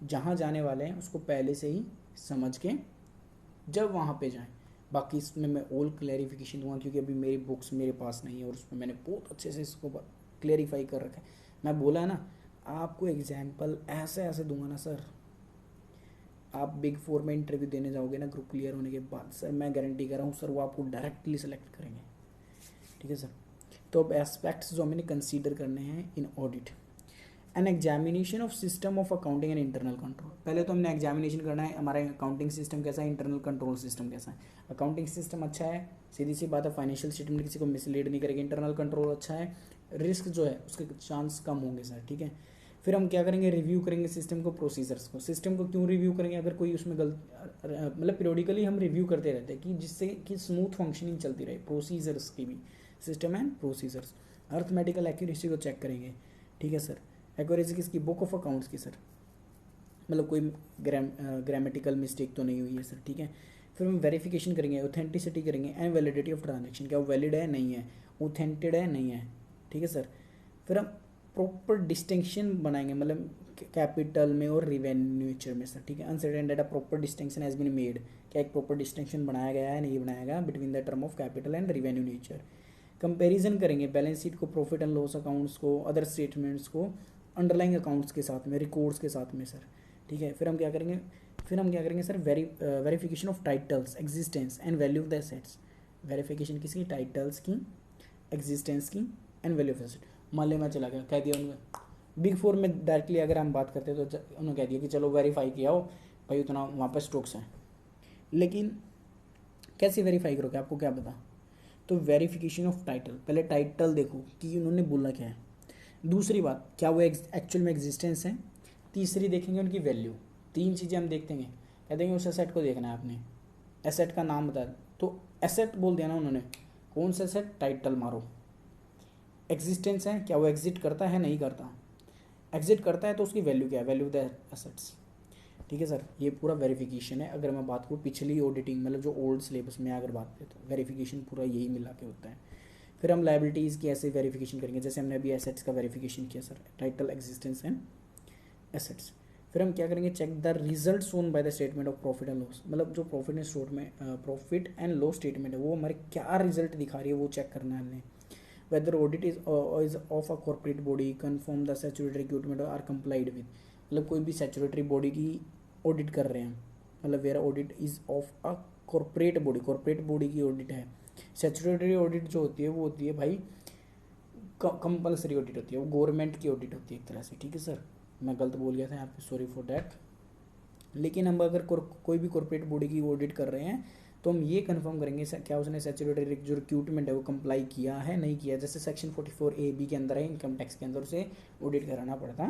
जहाँ जाने वाले हैं उसको पहले से ही समझ के जब वहाँ पे जाएं। बाकी इसमें मैं ऑल क्लैरिफिकेशन दूंगा क्योंकि अभी मेरी बुक्स मेरे पास नहीं है और उसमें मैंने बहुत अच्छे से इसको क्लैरिफाई कर रखा है। मैं बोला है ना आपको एग्जाम्पल ऐसे ऐसे दूंगा ना सर, आप बिग फोर में इंटरव्यू देने जाओगे ना ग्रुप क्लियर होने के बाद, सर मैं गारंटी कर रहा हूँ सर वो आपको डायरेक्टली सेलेक्ट करेंगे, ठीक है सर। तो अब एस्पेक्ट्स जो हमें कंसीडर करने हैं इन audit, an examination of system of accounting and internal control. पहले तो हमने एग्जामिनेशन करना है हमारा अकाउंटिंग सिस्टम कैसा है, इंटरनल कंट्रोल सिस्टम कैसा है। अकाउंटिंग सिस्टम अच्छा है, सीधी सी बात है, फाइनेंशियल स्टेटमेंट किसी को मिसलीड नहीं करेगी। इंटरनल कंट्रोल अच्छा है, रिस्क जो है उसके चांस कम होंगे सर, ठीक है। फिर हम क्या करेंगे, रिव्यू करेंगे सिस्टम को, प्रोसीजर्स को। सिस्टम को क्यों रिव्यू करेंगे, अगर कोई उसमें मतलब पीरियोडिकली हम रिव्यू करते रहते हैं कि जिससे कि स्मूथ फंक्शनिंग चलती रहे, प्रोसीजर्स की भी, system and procedures. Arithmetical accuracy को चेक करेंगे, ठीक है सर। एक्यूरेसी किसकी, बुक ऑफ अकाउंट्स की सर, मतलब कोई ग्रामेटिकल मिस्टेक तो नहीं हुई है सर, ठीक है। फिर हम वेरिफिकेशन करेंगे, ऑथेंटिसिटी करेंगे एंड वैलिडिटी ऑफ ट्रांजेक्शन, क्या वो वैलिड है नहीं है, ऑथेंटिड है नहीं है, ठीक है सर। फिर हम प्रॉपर डिस्टिंक्शन बनाएंगे, मतलब कैपिटल में और रिवेन्यूचर में सर, ठीक है। Uncertain data proper distinction has been made, क्या एक प्रॉपर डिस्टिंक्शन बनाया गया है नहीं बनाया गया between the term of capital and revenue nature. Comparison करेंगे बैलेंस शीट को, प्रॉफिट एंड लॉस अकाउंट्स को, अदर स्टेटमेंट्स को अंडरलाइंग अकाउंट्स के साथ में, रिकॉर्ड्स के साथ में सर, ठीक है। फिर हम क्या करेंगे sir, verification of titles, existence and value of the assets. Verification किसकी, टाइटल्स की, एग्जिस्टेंस की एंड वैल्यू ऑफ एसेट। मान लिया मैं चला गया, कह दिया उन्होंने बिग फोर में डायरेक्टली अगर हम बात करते हैं तो उन्होंने कह दिया कि चलो वेरीफाई किया हो भाई, उतना वहाँ पर स्टॉक्स हैं, लेकिन कैसे वेरीफाई करोगे, आपको क्या पता। तो वेरिफिकेशन ऑफ टाइटल, पहले टाइटल देखो कि उन्होंने बोला क्या है। दूसरी बात, क्या वो एक्चुअल में एग्जिस्टेंस है। तीसरी देखेंगे उनकी वैल्यू। तीन चीज़ें हम देखते हैं, कह देंगे उस एसेट को देखना है आपने, एसेट का नाम बता, तो एसेट बोल दिया ना उन्होंने, कौन सा एसेट, टाइटल मारो। एग्जिस्टेंस है, क्या वो एग्जिट करता है नहीं करता, एग्जिट करता है तो उसकी वैल्यू क्या है, वैल्यू ऑफ द एसेट्स, ठीक है सर। ये पूरा वेरिफिकेशन है। अगर मैं बात करूँ पिछली ऑडिटिंग, मतलब जो ओल्ड सिलेबस में अगर बात करें तो वेरिफिकेशन पूरा यही मिला के होता है। फिर हम लाइबिलिटीज़ की ऐसे वेरिफिकेशन करेंगे, जैसे हमने अभी एसेट्स का वेरिफिकेशन किया sir, title, existence and assets. फिर हम क्या करेंगे, check the result shown by the statement of profit and loss, मतलब जो प्रॉफिट एंड लॉस स्टेटमेंट है वो हमारे क्या रिजल्ट दिखा रही है वो चेक करना है हमने। Whether audit is of a corporate body, confirm the statutory recruitment are complied with, मतलब कोई भी स्टैट्यूटरी बॉडी की ऑडिट कर रहे हैं, मतलब where audit is of a corporate body, corporate body की ऑडिट है। स्टैट्यूटरी ऑडिट जो होती है वो होती है भाई कंपल्सरी ऑडिट होती है, वो गवर्नमेंट की ऑडिट होती है एक तरह से, ठीक है सर। मैं गलत बोल गया था यहाँ पे, सॉरी फॉर डैट। लेकिन हम अगर कोई भी कॉर्पोरेट बॉडी की ऑडिट कर रहे हैं तो हम ये कंफर्म करेंगे क्या उसने स्टैट्यूटरी जो रिक्रूटमेंट है वो कंप्लाई किया है नहीं किया। जैसे सेक्शन 44A(b) के अंदर है, इनकम टैक्स के अंदर उसे ऑडिट कराना पड़ता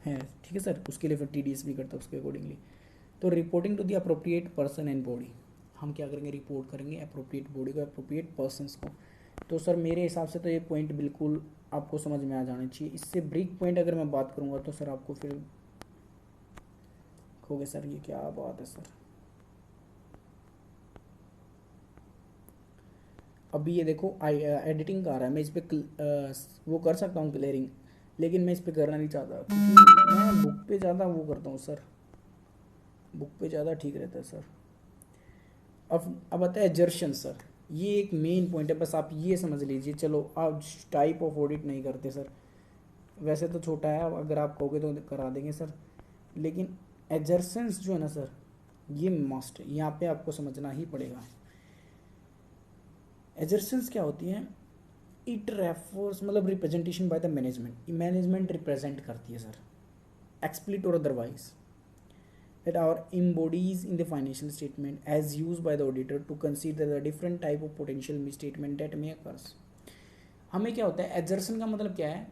है, ठीक है सर। उसके लिए फिर TDS भी करता है उसके अकॉर्डिंगली। तो reporting to the appropriate person and body, हम क्या करेंगे, रिपोर्ट करेंगे अप्रोप्रिएट बॉडी को, अप्रोप्रिएट पर्सनस को। तो सर मेरे हिसाब से तो ये पॉइंट बिल्कुल आपको समझ में आ जाना चाहिए। इससे ब्रीक पॉइंट अगर मैं बात करूँगा तो सर आपको फिर हो गया सर, ये क्या बात है सर। अभी ये देखो एडिटिंग का आ रहा है, मैं इस पर वो कर सकता हूँ क्लियरिंग, लेकिन मैं इस पर करना नहीं चाहता क्योंकि मैं बुक पे ज़्यादा वो करता हूँ सर, बुक पे ज़्यादा ठीक रहता है सर। अब आता है एजर्शन सर, ये एक मेन पॉइंट है, बस आप ये समझ लीजिए। चलो आप टाइप ऑफ ऑडिट नहीं करते सर, वैसे तो छोटा है, अगर आप कहोगे तो करा देंगे सर, लेकिन एजर्शंस जो है ना सर, ये मस्ट है, यहाँ पे आपको समझना ही पड़ेगा। एजर्शंस क्या होती हैं, इट रेफर्स, मतलब representation bye the management, management represent करती है सर, एक्सप्लिट और otherwise, that are embodies in the financial statement as used by the auditor to consider the different type of potential misstatement that may occurs। हमें क्या होता है, एजर्सन का मतलब क्या है,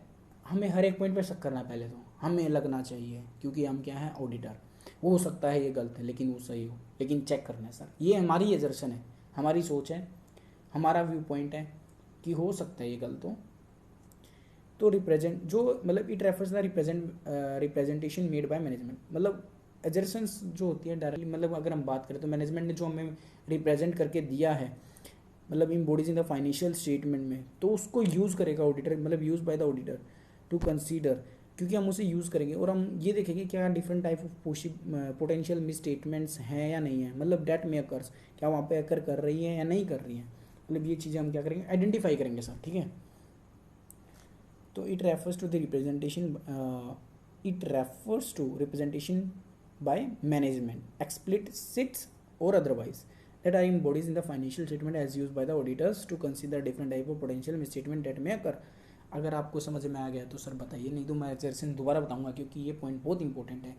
हमें हर एक पॉइंट पे शक करना है, पहले तो हमें लगना चाहिए क्योंकि हम क्या है, ऑडिटर। हो सकता है ये गलत है लेकिन वो सही हो, लेकिन चेक करना है सर, ये हमारी एजर्सन है, हमारी सोच है, हमारा व्यू पॉइंट है कि हो सकता है ये गलत हो। तो रिप्रेजेंट जो मतलब it refers the representation made by management, मतलब एजर्शंस जो होती है डायरेक्टली, मतलब अगर हम बात करें तो मैनेजमेंट ने जो हमें रिप्रेजेंट करके दिया है, मतलब embodied in the financial statement में, तो उसको यूज़ करेगा ऑडिटर, मतलब use by the auditor to consider, क्योंकि हम उसे यूज़ करेंगे और हम ये देखेंगे क्या different type of potential miss statements हैं या नहीं है, मतलब डेट में अकर्स, क्या वहाँ पे अकर कर रही है या नहीं कर रही है, मतलब ये चीज़ें हम क्या करेंगे, आइडेंटिफाई करेंगे सर, ठीक है। तो it refers to the representation by management, explicit or otherwise, that are embodied in the financial statement as used by the auditors to consider different type of potential misstatement that may occur। अगर आपको समझ में आ गया तो sir बताइए, नहीं तो मैं एजर्सन दोबारा बताऊंगा क्योंकि ये पॉइंट बहुत इंपॉर्टेंट है।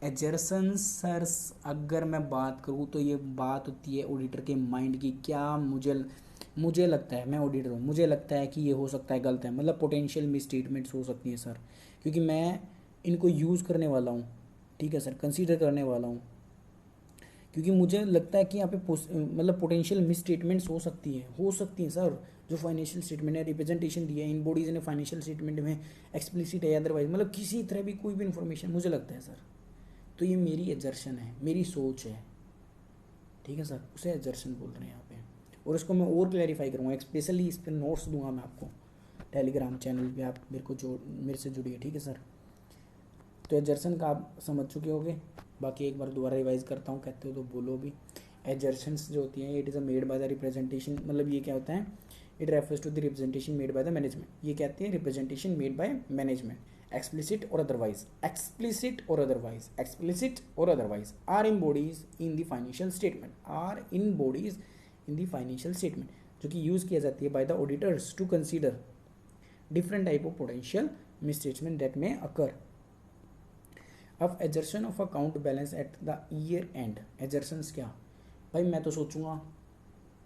एजर्सन सर अगर मैं बात करूँ तो ये बात होती है ऑडिटर के माइंड की, क्या मुझे लगता है, मैं ऑडिटर हूँ, मुझे लगता है कि ये हो सकता है गलत है, मतलब पोटेंशियल मिस स्टेटमेंट्स हो सकती हैं सर, क्योंकि मैं इनको यूज़ करने वाला हूँ, ठीक है सर, कंसीडर करने वाला हूँ, क्योंकि मुझे लगता है कि यहाँ पे मतलब पोटेंशियल मिस स्टेटमेंट्स हो सकती हैं सर। जो फाइनेंशियल स्टेटमेंट है, रिप्रेजेंटेशन दिया है, इन बॉडीज़ ने फाइनेंशियल स्टेटमेंट में एक्सप्लिसिट है अदरवाइज, मतलब किसी तरह भी कोई भी इन्फॉर्मेशन मुझे लगता है सर, तो ये मेरी एजर्शन है, मेरी सोच है, ठीक है सर, उसे एजर्शन बोल रहे हैं यहाँ पे। और इसको मैं और क्लैरिफाई करूँगा, स्पेशली इस पर नोट्स दूंगा मैं आपको टेलीग्राम चैनल पे, आप मेरे से जुड़िए, ठीक है सर। तो एजर्शन का आप समझ चुके होगे, बाकी एक बार दोबारा रिवाइज करता हूँ, कहते हो तो बोलो भी। एजर्शंस जो होती हैं, it is a made by the representation, मतलब ये क्या होता है, it refers to the representation made by the management, ये कहते हैं representation made by management, explicit or otherwise, explicit or otherwise, explicit or otherwise are embodied in the financial statement, are embodied in the financial statement, जो कि use किया जाती है by the auditors to consider different type of potential misstatement that may occur अब assertion of account balance at the year end. Assertions क्या भाई, मैं तो सोचूंगा,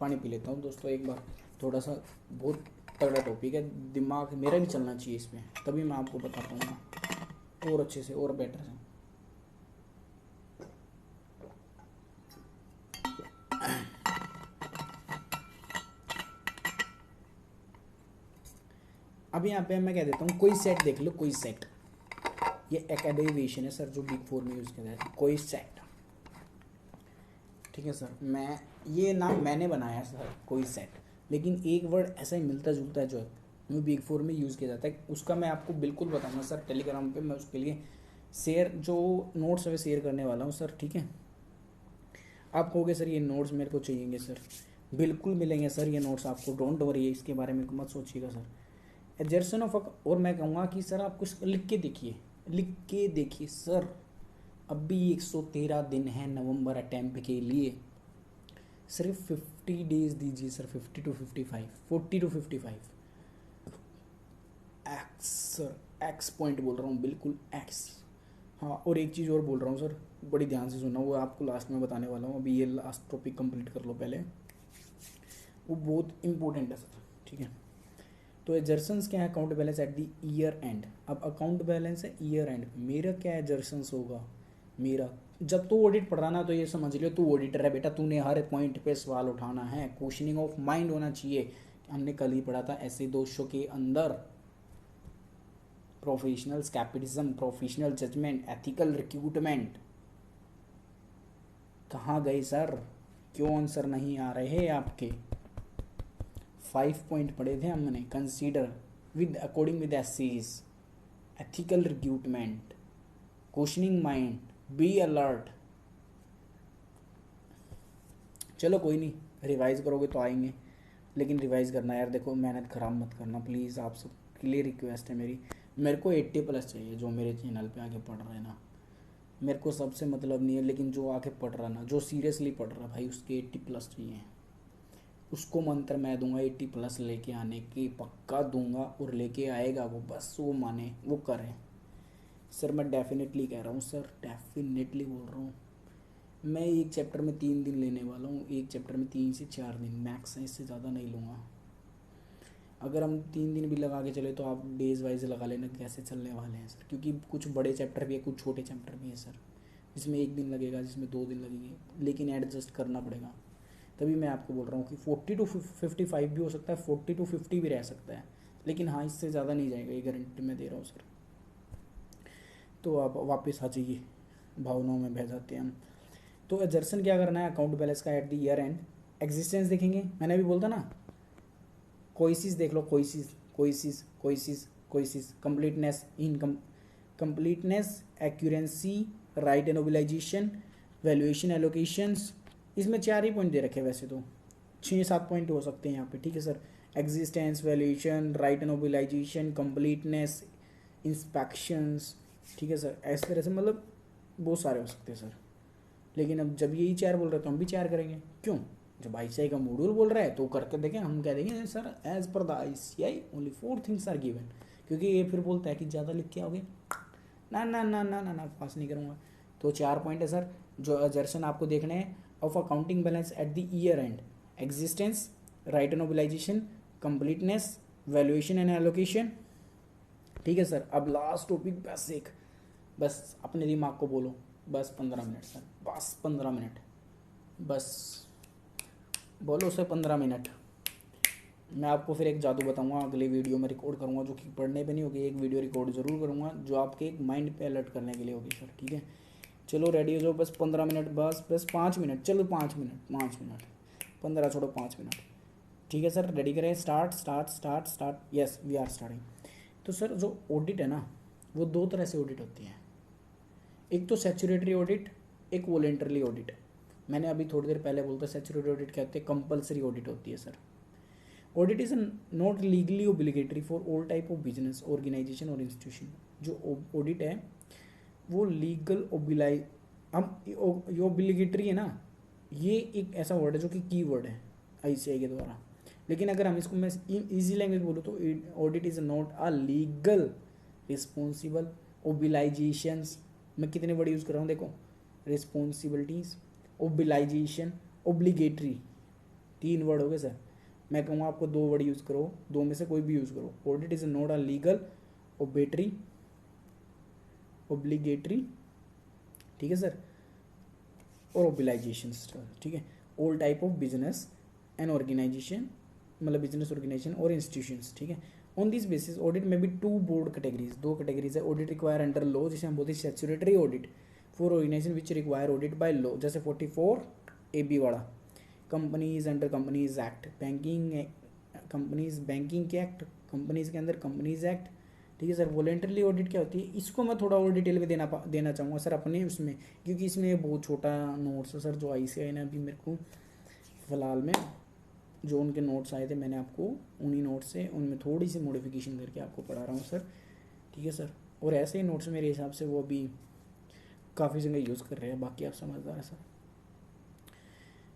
पानी पी लेता हूँ दोस्तों एक बार, थोड़ा सा बहुत तगड़ा टॉपिक है, दिमाग मेरा भी चलना चाहिए इस पर, तभी मैं आपको बता पाऊँगा और अच्छे से और बेटर से। अब यहाँ पे मैं कह देता हूँ, कोई सेट देख लो, कोई सेट, ये एक एब्रिविएशन है सर जो बिग फोर में यूज़ किया जाता है, कोई सेट, ठीक है सर। मैं ये नाम मैंने बनाया सर, कोई सेट, लेकिन एक वर्ड ऐसा ही मिलता जुलता है जो बिग फोर में यूज़ किया जाता है, उसका मैं आपको बिल्कुल बताऊंगा सर टेलीग्राम पे, मैं उसके लिए जो नोट्स है शेयर करने वाला हूँ सर, ठीक है। आप कहोगे सर ये नोट्स मेरे को चाहिएंगे सर, बिल्कुल मिलेंगे सर ये नोट्स आपको, डोंट वरी, इसके बारे में मत सोचिएगा सर। एजर्शन ऑफ, और मैं कहूँगा कि सर आप कुछ लिख के देखिए सर, अभी 113 दिन है नवंबर अटैम्प्ट के लिए, सिर्फ 50 डेज दीजिए sir, 50 to 55, 40 to 55, x sir, x point बोल रहा हूँ, बिल्कुल एक्स। हाँ, और एक चीज़ और बोल रहा हूँ सर, बड़ी ध्यान से सुनना, वो आपको लास्ट में बताने वाला हूँ, अभी ये लास्ट टॉपिक कंप्लीट कर लो पहले, वो बहुत इंपॉर्टेंट है सर, ठीक है। तो एजर्शंस क्या है, account balance at the year and. अब अकाउंट बैलेंस है ईयर एंड, मेरा क्या एजर्शंस होगा, मेरा जब तू ऑडिट पढ़ रहा ना, तो ये समझ लियो तू ऑडिटर है बेटा, तूने हर पॉइंट पे सवाल उठाना है, क्वेश्चनिंग ऑफ माइंड होना चाहिए। हमने कल ही पढ़ा था ऐसे दोषों के अंदर, professional scepticism, professional judgement, ethical recruitment, कहाँ गए सर, क्यों आंसर नहीं आ रहे आपके? 5 पॉइंट पढ़े थे हमने, consider with according with SAs, ethical recruitment, questioning mind, be alert. चलो कोई नहीं, रिवाइज करोगे तो आएंगे, लेकिन रिवाइज करना यार, देखो मेहनत ख़राब मत करना प्लीज़, आप सब क्लियर रिक्वेस्ट है मेरी। मेरे को 80+ चाहिए जो मेरे चैनल पे आके पढ़ रहे हैं ना, मेरे को सबसे मतलब नहीं है, लेकिन जो आके पढ़ रहा ना, जो सीरियसली पढ़ रहा भाई, उसके 80+ चाहिए, उसको मंत्र मैं दूंगा 80+ लेके आने की, पक्का दूंगा, और लेके आएगा वो, बस वो माने, वो करे सर। मैं डेफिनेटली कह रहा हूँ सर, डेफिनेटली बोल रहा हूँ। मैं एक चैप्टर में 3 दिन लेने वाला हूँ, एक चैप्टर में 3 से 4 दिन मैक्स है, इससे ज़्यादा नहीं लूँगा। अगर हम 3 दिन भी लगा के चले तो आप डेज वाइज लगा लेना कैसे चलने वाले हैं सर, क्योंकि कुछ बड़े चैप्टर भी है, कुछ छोटे चैप्टर भी है सर, जिसमें 1 दिन लगेगा, जिसमें 2 दिन लगेंगे, लेकिन एडजस्ट करना पड़ेगा। तभी मैं आपको बोल रहा हूँ कि 40 to 55 भी हो सकता है, 40 to 50 भी रह सकता है, लेकिन हाँ इससे ज़्यादा नहीं जाएगा, ये गारंटी मैं दे रहा हूँ सर। तो आप वापस आ जाइए, भावनाओं में बह जाते हैं हम। तो एजर्सन क्या करना है, अकाउंट बैलेंस का at the year end, existence देखेंगे, मैंने अभी बोलता ना, कोइसिस देख लो, कोइसिस, completeness, income, completeness, accuracy, right and obligation, valuation, allocations, इसमें 4 ही पॉइंट दे रखे हैं, वैसे तो 6-7 पॉइंट हो सकते हैं यहाँ पे, ठीक है sir. Existence, valuation, right and obligation, completeness, inspections, ठीक है सर, इस तरह से मतलब बहुत सारे हो सकते हैं सर। लेकिन अब जब यही 4 बोल रहे तो हम भी 4 करेंगे, क्यों? जब ICI का मॉड्यूल बोल रहा है तो करके देखें, हम कह देंगे sir as per the ICI only 4 things are given, क्योंकि ये फिर बोलता है कि ज़्यादा लिख के आओगे, ना ना ना ना ना ना, पास नहीं करूँगा। तो 4 पॉइंट है सर जो एजर्शन आपको देखने हैं, of accounting balance at the year end, existence, right and mobilization, completeness, valuation and allocation, ठीक है सर। अब लास्ट टॉपिक बेसिक, बस अपने दिमाग को बोलो, बस 15 मिनट सर, बस 15 मिनट, बस बोलो सर 15 मिनट। मैं आपको फिर एक जादू बताऊंगा, अगले वीडियो में रिकॉर्ड करूंगा, जो कि पढ़ने पे नहीं होगी, एक वीडियो रिकॉर्ड ज़रूर करूंगा जो आपके एक माइंड पे अलर्ट करने के लिए होगी सर, ठीक है। चलो रेडी हो जाओ, बस 15 मिनट, बस 5 मिनट, चलो 5 मिनट, 5 मिनट, 15 छोड़ो 5 मिनट, ठीक है सर। रेडी करें, start start start start, yes we are starting. तो सर जो ऑडिट है ना, वो दो तरह से ऑडिट होती है, एक तो सैचुरेटरी ऑडिट, एक वॉलेंटरली ऑडिट। मैंने अभी थोड़ी देर पहले बोलता सैचुरेटरी ऑडिट क्या होती है, कंपलसरी ऑडिट होती है sir. Audit is not legally obligatory for all type of business organization और इंस्टीट्यूशन। जो ऑडिट है वो लीगल ओबिलाई, हम ये ओब्लिगेटरी है ना, ये एक ऐसा वर्ड है जो कि की वर्ड है आईसीआई के द्वारा, लेकिन अगर हम इसको मैं इजी लैंग्वेज बोलूँ तो audit is not a legal responsible obligations. मैं कितने वर्ड यूज़ कर रहा हूँ देखो, रिस्पॉन्सिबिलिटीज, ओबिलाइजेशन, ओब्लिगेटरी, 3 वर्ड हो गए सर। मैं कहूँगा आपको 2 वर्ड यूज़ करो, दो में से कोई भी यूज़ करो। Audit is not a legal ओबेटरी ओब्लिगेटरी, ठीक है सर, और ओबिलाइजेशन, ठीक है, all type of business and organization, मतलब बिजनेस ऑर्गेनाइजेशन और इंस्टीट्यूशंस, ठीक है। ऑन दिस बेसिस ऑडिट में भी 2 बोर्ड कैटेगरीज, 2 कैटेगरीज है। ऑडिट रिक्वायर अंडर लॉ, जिसे हम बोलते हैं statutory audit for organization which require audit by law, जैसे 44 AB वाला, companies under companies act, banking companies banking के एक्ट, कंपनीज के अंदर कंपनीज एक्ट, ठीक है सर। वॉलेंटरली ऑडिट क्या होती है, इसको मैं थोड़ा और डिटेल में देना चाहूँगा सर अपने उसमें, क्योंकि इसमें बहुत छोटा नोट्स है सर, जो आईसीआई ने अभी मेरे को फ़िलहाल में जो उनके नोट्स आए थे, मैंने आपको उन्हीं नोट्स से उनमें थोड़ी सी मॉडिफिकेशन करके आपको पढ़ा रहा हूँ सर, ठीक है सर। और ऐसे ही नोट्स मेरे हिसाब से वो अभी काफ़ी जगह यूज़ कर रहे हैं, बाकी आप समझदार है सर।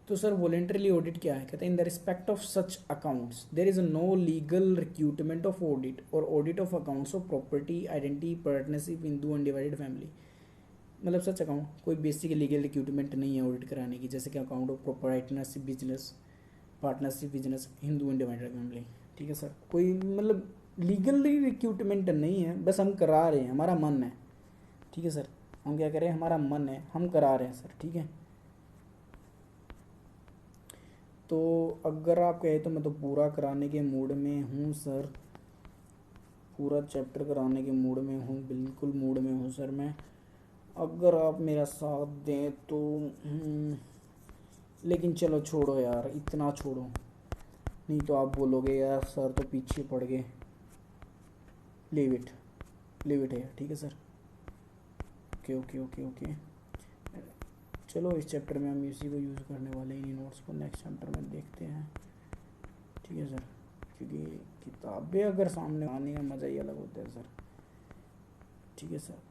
तो सर वॉलेंटरली ऑडिट क्या है, कहते हैं in the respect of such accounts there is no legal requirement of audit और audit of accounts of property identity partnership in to undivided family. मतलब सच अकाउंट कोई बेसिक लीगल रिक्रूटमेंट नहीं है audit कराने की, जैसे कि account of proprietorship business, partnership business, Hindu undivided family, ठीक है सर। कोई मतलब लीगली रिक्रूटमेंट नहीं है, बस हम करा रहे हैं, हमारा मन है, ठीक है सर। हम क्या करें, हमारा मन है, हम करा रहे हैं सर, ठीक है। तो अगर आप कहे तो मैं तो पूरा कराने के मूड में हूँ सर, पूरा चैप्टर कराने के मूड में हूँ, बिल्कुल मूड में हूँ सर मैं, अगर आप मेरा साथ दें तो। लेकिन चलो छोड़ो यार, इतना छोड़ो, नहीं तो आप बोलोगे यार सर तो पीछे पड़ गए। लीव इट, लीव इट है, ठीक है sir. Okay okay okay okay, चलो इस चैप्टर में हम इसी को यूज़ करने वाले हैं, इन नोट्स को नेक्स्ट चैप्टर में देखते हैं, ठीक है सर। क्योंकि किताबें अगर सामने आने का मज़ा ही अलग होता है सर, ठीक है सर।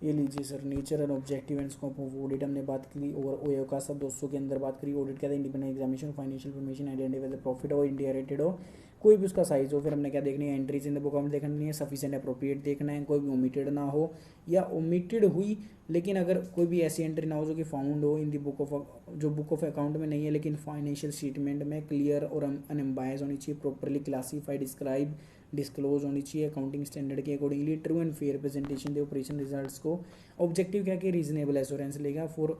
ये लीजिए sir, nature and objective and scope of audit हमने बात की, और ओयो का सब दोस्तों के अंदर बात करी। ऑडिट क्या था, independent examination financial information identify the profit हो इंटीग्रेटेड हो, कोई भी उसका साइज हो। फिर हमने क्या देखनी है, एंट्रीज इन द बुक हमने देखनी है, सफिशिएंट अप्रोप्रिएट देखना है, कोई भी ओमिटेड ना हो या ओमिटेड हुई, लेकिन अगर कोई भी ऐसी एंट्री ना हो जो कि फाउंड हो इन द बुक ऑफ, जो बुक ऑफ अकाउंट में नहीं है लेकिन फाइनेंशियल स्टेटमेंट में क्लियर और अनएम्बायस होनी चाहिए, प्रॉपरली क्लासीफाइड डिस्क्राइब डिस्क्लोज होनी चाहिए अकाउंटिंग स्टैंडर्ड के accordingly, true and fair presentation they operation results को। ऑब्जेक्टिव क्या कि रीजनेबल एश्योरेंस लेगा फॉर,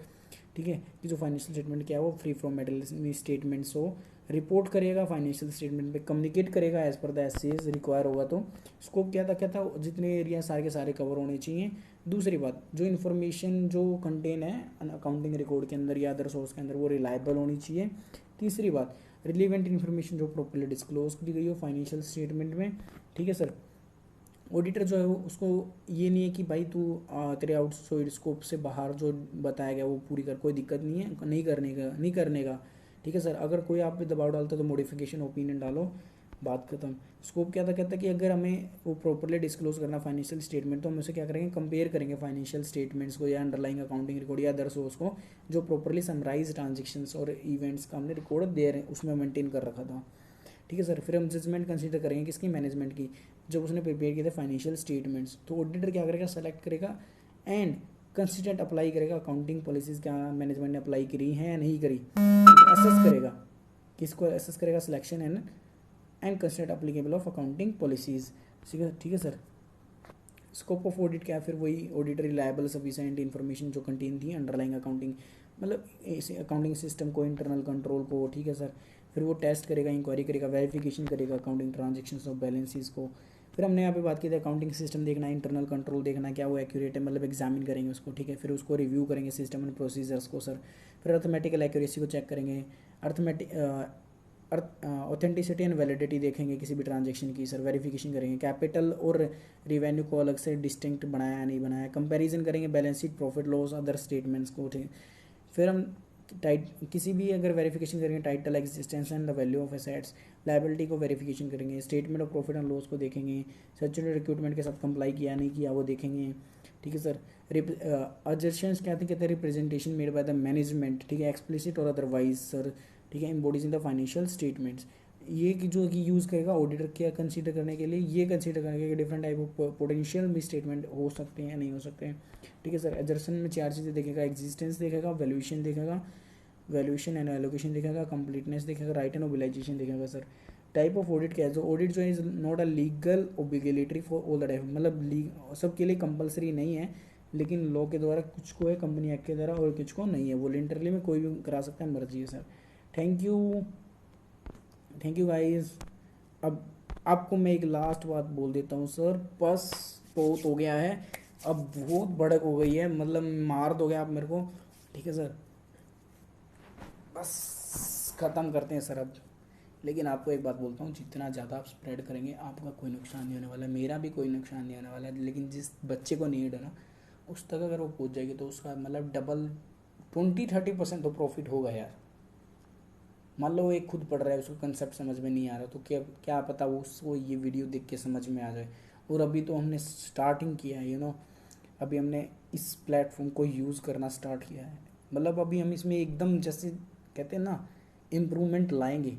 ठीक है, कि जो फाइनेंशियल स्टेटमेंट क्या है वो फ्री फ्रॉम मेटल स्टेटमेंट्स हो, रिपोर्ट करेगा फाइनेंशियल स्टेटमेंट पे, कम्युनिकेट करेगा as per the SAs require होगा। तो स्कोप क्या था जितने एरिया सारे के सारे कवर होने चाहिए। दूसरी बात, जो इन्फॉर्मेशन जो कंटेन है अकाउंटिंग रिकॉर्ड के अंदर या अदर सोर्स के अंदर वो रिलायबल होनी चाहिए। तीसरी बात, रिलीवेंट इन्फॉर्मेशन जो प्रॉपर्ली डिस्क्लोज की गई हो फाइनेंशियल स्टेटमेंट में, ठीक है सर। ऑडिटर जो है वो उसको ये नहीं है कि भाई तू तेरे आउटसाइड स्कोप से बाहर जो बताया गया वो पूरी कर, कोई दिक्कत नहीं है, नहीं करने का, ठीक है सर। अगर कोई आप पे दबाव डालता है तो मॉडिफिकेशन ओपिनियन डालो, बात खत्म। स्कोप क्या था, कहता है कि अगर हमें वो प्रॉपरली डिस्क्लोज करना फाइनेंशियल स्टेटमेंट, तो हम उसे क्या करेंगे, कंपेयर करेंगे फाइनेंशियल स्टेटमेंट्स को या अंडरलाइंग अकाउंटिंग रिकॉर्ड या अदर सोर्स को जो प्रॉपरली समराइज ट्रांजेक्शन्स और इवेंट्स का हमने रिकॉर्ड दे रहे हैं उसमें मेंटेन कर रखा था, ठीक है सर। फिर हम जजमेंट कंसीडर करेंगे किसकी, मैनेजमेंट की, जब उसने प्रिपेयर किए थे फाइनेंशियल स्टेटमेंट्स। तो ऑडिटर क्या करेगा, सेलेक्ट करेगा एंड कंसिस्टेंट अप्लाई करेगा अकाउंटिंग पॉलिसीज क्या मैनेजमेंट ने अप्लाई करी हैं या नहीं करी, असेस करेगा, किसको असेस करेगा, selection and consistent applicable of accounting policies, ठीक है सर। स्कोप ऑफ ऑडिट क्या है, फिर वही ऑडिटर रिलायबल सफिशिएंट इन्फॉर्मेशन जो कंटेन थी अंडरलाइंग अकाउंटिंग, मतलब इस अकाउंटिंग सिस्टम को, इंटरनल कंट्रोल को, ठीक है सर। फिर वो टेस्ट करेगा, इंक्वायरी करेगा, वेरिफिकेशन करेगा अकाउंटिंग ट्रांजेक्शन्स ऑफ बैलेंसेस को। फिर हमने यहाँ पे बात की थी अकाउंटिंग सिस्टम देखना है, इंटरनल कंट्रोल देखना है क्या वो एक्यूरेट है, मतलब एग्जामिन करेंगे उसको, ठीक है। फिर उसको रिव्यू करेंगे सिस्टम एंड प्रोसीजर्स को सर। फिर अर्थमेटिकल एक्यूरेसी को चेक करेंगे, अर्थमेटिक ऑथेंटिसिटी एंड वैलिडिटी देखेंगे किसी भी ट्रांजेक्शन की सर। वेरिफिकेशन करेंगे कैपिटल और रिवेन्यू को अलग से डिस्टिंक्ट बनाया या नहीं बनाया, कंपैरिजन करेंगे balance sheet, profit loss, other statements को, ठीक। फिर हम टाइट किसी भी अगर वेरिफिकेशन करेंगे title, existence and the value of assets, liability को वेरिफिकेशन करेंगे, statement of profit and loss को देखेंगे, स्टैट्यूटरी रिक्रूटमेंट के साथ कंप्लाई किया नहीं किया वो देखेंगे, ठीक है सर। अजर्शंस क्या कहते हैं, representation made by the management, ठीक है, एक्सप्लिसिट और अदरवाइज सर, ठीक है, embodies in the financial statements. ये कि जो कि यूज़ करेगा ऑडिटर क्या कंसीडर करने के लिए, ये कंसीडर करने के लिए डिफरेंट टाइप ऑफ पोटेंशियल भी स्टेटमेंट हो सकते हैं या नहीं हो सकते हैं, ठीक है सर। एजर्सन में 4 चीज़ें देखेगा, एग्जिस्टेंस देखेगा, वैल्यूएशन देखेगा, वैल्यूएशन एंड एलोकेशन देखेगा, कंप्लीटनेस देखेगा, राइट एंड मोबिलाइजेशन देखेगा सर। टाइप ऑफ ऑडिट क्या है, जो ऑडिट जो है is not a legal obligatory for all the type, मतलब सबके लिए कंपलसरी नहीं है, लेकिन लॉ के द्वारा कुछ को है, कंपनी एक्ट के द्वारा, और कुछ को नहीं है, वॉलंटरली में कोई भी करा सकता है, मर्जी है sir. Thank you, thank you guys. अब आपको मैं एक लास्ट बात बोल देता हूँ सर, बस बहुत हो गया है, अब बहुत भड़क हो गई है, मतलब मार दोगे आप मेरे को, ठीक है सर, बस ख़त्म करते हैं सर अब। लेकिन आपको एक बात बोलता हूँ, जितना ज़्यादा आप स्प्रेड करेंगे आपका कोई नुकसान नहीं होने वाला, मेरा भी कोई नुकसान नहीं होने वाला है, लेकिन जिस बच्चे को नीड है ना उस तक अगर वो पहुँच जाएगी तो उसका मतलब डबल 20-30% तो प्रॉफिट होगा यार। मान लो वो एक खुद पढ़ रहा है, उसको कंसेप्ट समझ में नहीं आ रहा, तो क्या क्या पता वो उसको ये वीडियो देख के समझ में आ जाए। और अभी तो हमने स्टार्टिंग किया है, अभी हमने इस प्लेटफॉर्म को यूज़ करना स्टार्ट किया है, मतलब अभी हम इसमें एकदम जैसे कहते हैं ना इम्प्रूवमेंट लाएंगे,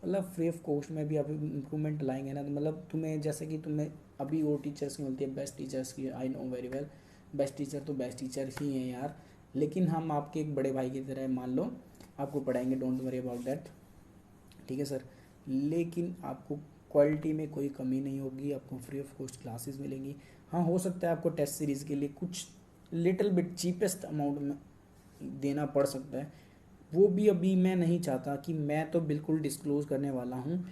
मतलब फ्री ऑफ कॉस्ट में भी अभी इम्प्रूवमेंट लाएंगे ना, तो मतलब तुम्हें जैसे कि तुम्हें अभी वो टीचर्स की मिलती है, बेस्ट टीचर्स की, I know very well, best teacher तो बेस्ट टीचर ही हैं यार, लेकिन हम आपके एक बड़े भाई की तरह मान लो आपको पढ़ाएंगे, डोंट वरी अबाउट दैट, ठीक है सर। लेकिन आपको क्वालिटी में कोई कमी नहीं होगी, आपको फ्री ऑफ कॉस्ट क्लासेस मिलेंगी। हाँ हो सकता है आपको टेस्ट सीरीज़ के लिए कुछ लिटिल बिट चीपेस्ट अमाउंट में देना पड़ सकता है, वो भी अभी मैं नहीं चाहता कि, मैं तो बिल्कुल डिस्क्लोज करने वाला हूँ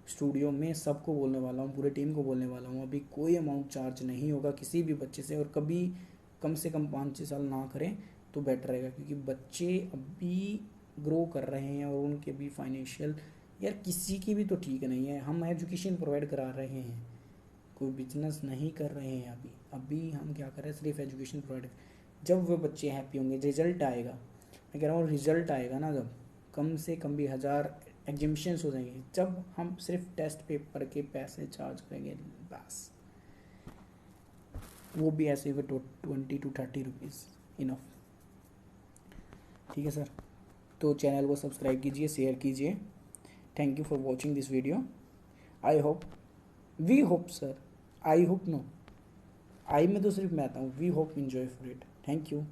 स्टूडियो में, सबको बोलने वाला हूँ, पूरे टीम को बोलने वाला हूँ, अभी कोई अमाउंट चार्ज नहीं होगा किसी भी बच्चे से, और कभी कम से कम 5-6 साल ना करें तो बेटर रहेगा, क्योंकि बच्चे अभी ग्रो कर रहे हैं और उनके भी फाइनेंशियल, यार किसी की भी तो ठीक नहीं है, हम एजुकेशन प्रोवाइड करा रहे हैं, कोई बिजनेस नहीं कर रहे हैं, अभी अभी हम क्या कर रहे हैं, सिर्फ एजुकेशन प्रोवाइड। जब वो बच्चे हैप्पी होंगे, रिजल्ट आएगा, मैं कह रहा हूँ रिजल्ट आएगा ना, जब कम से कम भी 1000 एग्जामिशंस हो जाएंगे, जब हम सिर्फ टेस्ट पेपर के पैसे चार्ज करेंगे बस, वो भी ऐसे हुए 20-30 रुपीज़ इनफ, ठीक है सर। तो चैनल को सब्सक्राइब कीजिए, शेयर कीजिए। Thank you for watching this video. I hope, we hope sir, I hope no, I में तो सिर्फ मैं आता हूँ, we hope enjoy for it. Thank you.